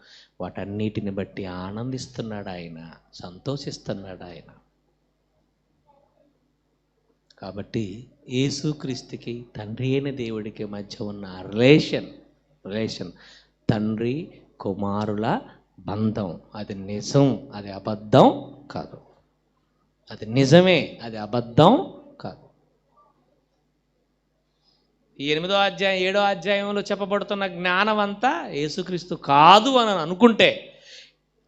A: వాటన్నిటిని బట్టి ఆనందిస్తున్నాడు ఆయన, సంతోషిస్తున్నాడు ఆయన. కాబట్టి యేసుక్రీస్తుకి తండ్రి అయిన దేవుడికి మధ్య ఉన్న రిలేషన్ తండ్రి కుమారుల బంధం. అది నిజం, అది అబద్ధం కాదు. అది నిజమే, అది అబద్ధం కాదు. ఈ 8వ అధ్యాయం 7వ అధ్యాయంలో చెప్పబడుతున్న జ్ఞానం అంతా యేసుక్రీస్తు కాదు అని అనుకుంటే,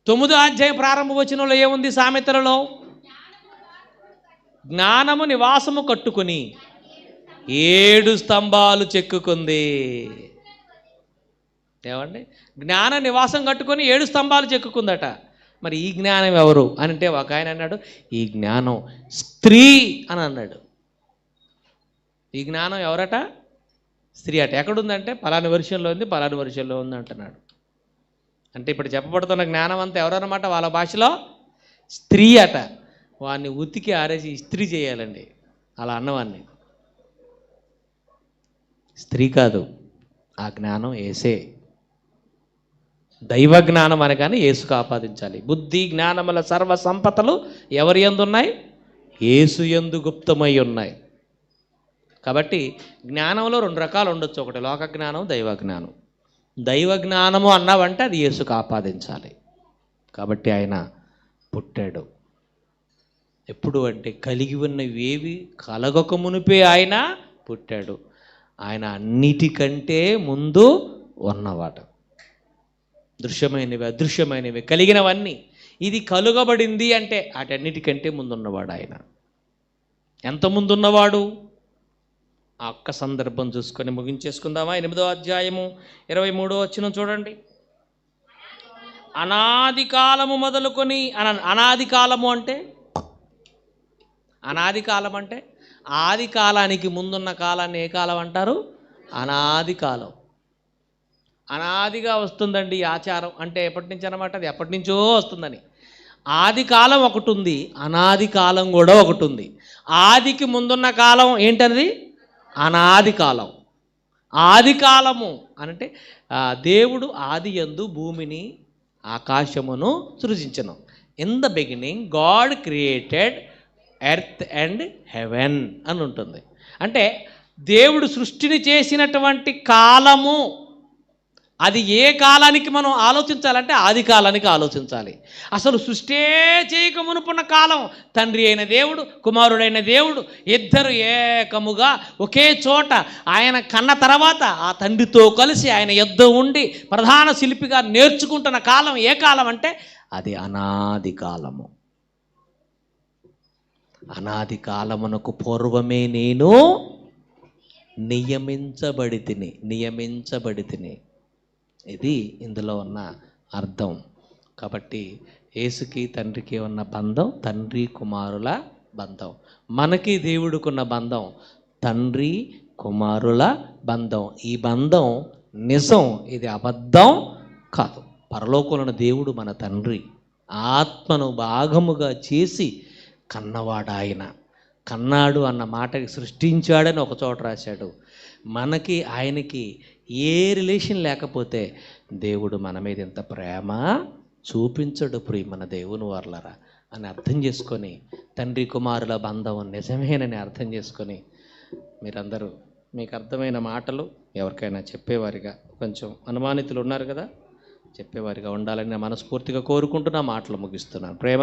A: 9వ అధ్యాయం ప్రారంభ వచనంలో ఏముంది? సామెతలలో జ్ఞానము నివాసము కట్టుకుని 7 స్తంభాలు చెక్కుకుంది. ఏమండి, జ్ఞాన నివాసం కట్టుకొని 7 స్తంభాలు చెక్కుకుందట. మరి ఈ జ్ఞానం ఎవరు అని అంటే ఒక ఆయన అన్నాడు, ఈ జ్ఞానం స్త్రీ అని అన్నాడు. ఈ జ్ఞానం ఎవరట? స్త్రీ అట. ఎక్కడుందంటే పలాని వర్షంలో ఉంది, పలాని వర్షంలో ఉంది అంటున్నాడు. అంటే ఇప్పుడు చెప్పబడుతున్న జ్ఞానం అంతా ఎవరన్నమాట? వాళ్ళ భాషలో స్త్రీ అట. వాడిని ఉతికి ఆరేసి ఇస్త్రీ చేయాలండి అలా అన్నవాన్ని. స్త్రీ కాదు, ఆ జ్ఞానం యేసే. దైవ జ్ఞానం అనగానే యేసుకు ఆపాదించాలి. బుద్ధి జ్ఞానముల సర్వ సంపదలు ఎవరి యందు ఉన్నాయి? యేసు యందు గుప్తమై ఉన్నాయి. కాబట్టి జ్ఞానంలో 2 రకాలు ఉండొచ్చు. ఒకటి లోక జ్ఞానం, దైవ జ్ఞానం. దైవ జ్ఞానము అన్నావంటే అది యేసుకు ఆపాదించాలి. కాబట్టి ఆయన పుట్టాడు. ఎప్పుడు అంటే కలిగి ఉన్నవేవి కలగక మునిపే ఆయన పుట్టాడు. ఆయన అన్నిటికంటే ముందు ఉన్నవాడు. దృశ్యమైనవి అదృశ్యమైనవి కలిగినవన్నీ ఇది కలుగబడింది అంటే వాటన్నిటికంటే ముందున్నవాడు ఆయన. ఎంత ముందున్నవాడు? ఆ ఒక్క సందర్భం చూసుకొని ముగించేసుకుందామా? 8వ అధ్యాయము 23వ వచనం చూడండి. అనాది కాలము మొదలుకొని అనాది కాలము అంటే అనాది కాలం అంటే ఆది కాలానికి ముందున్న కాలాన్ని ఏ కాలం అంటారు? అనాది కాలం. అనాదిగా వస్తుందండి ఈ ఆచారం. అంటే ఎప్పటి నుంచి అన్నమాట? అది ఎప్పటి నుంచో వస్తుందని. ఆది కాలం ఒకటి ఉంది, అనాది కాలం కూడా ఒకటి ఉంది. ఆదికి ముందున్న కాలం ఏంటది? అనాది కాలం. ఆది కాలము అంటే దేవుడు ఆది యందు భూమిని ఆకాశమును సృజించెను. In the beginning God created earth and heaven అని ఉంటుంది. అంటే దేవుడు సృష్టిని చేసినటువంటి కాలము అది ఏ కాలానికి మనం ఆలోచించాలంటే ఆది కాలానికి ఆలోచించాలి. అసలు సృష్టే చేయక మునుపున్న కాలం తండ్రి అయిన దేవుడు, కుమారుడైన దేవుడు ఇద్దరు ఏకముగా ఒకే చోట ఆయన కన్న తర్వాత ఆ తండ్రితో కలిసి ఆయన యుద్ధం ఉండి ప్రధాన శిల్పిగా నేర్చుకుంటున్న కాలం ఏ కాలం అంటే అది అనాది కాలము. అనాది కాలమునకు పూర్వమే నేను నియమించబడి తిని. ఇది ఇందులో ఉన్న అర్థం. కాబట్టి యేసుకి తండ్రికి ఉన్న బంధం తండ్రి కుమారుల బంధం. మనకి దేవుడికున్న బంధం తండ్రి కుమారుల బంధం. ఈ బంధం నిజం, ఇది అబద్ధం కాదు. పరలోకంలోని దేవుడు మన తండ్రి. ఆత్మను భాగముగా చేసి కన్నవాడు ఆయన. కన్నాడు అన్న మాటకి సృష్టించాడని ఒక చోట రాశాడు. మనకి ఆయనకి ఏ రిలేషన్ లేకపోతే దేవుడు మన మీద ఎంత ప్రేమ చూపించడు ప్రియమైన దేవుని వర్లరా అని అర్థం చేసుకొని, తండ్రి కుమారుల బంధం నిజమేనని అర్థం చేసుకొని మీరందరూ మీకు అర్థమైన మాటలు ఎవరికైనా చెప్పేవారిగా, కొంచెం అనుమానితులు ఉన్నారు కదా, చెప్పేవారిగా ఉండాలని మనస్ఫూర్తిగా కోరుకుంటూ నా మాటలు ముగిస్తున్నాను. ప్రేమ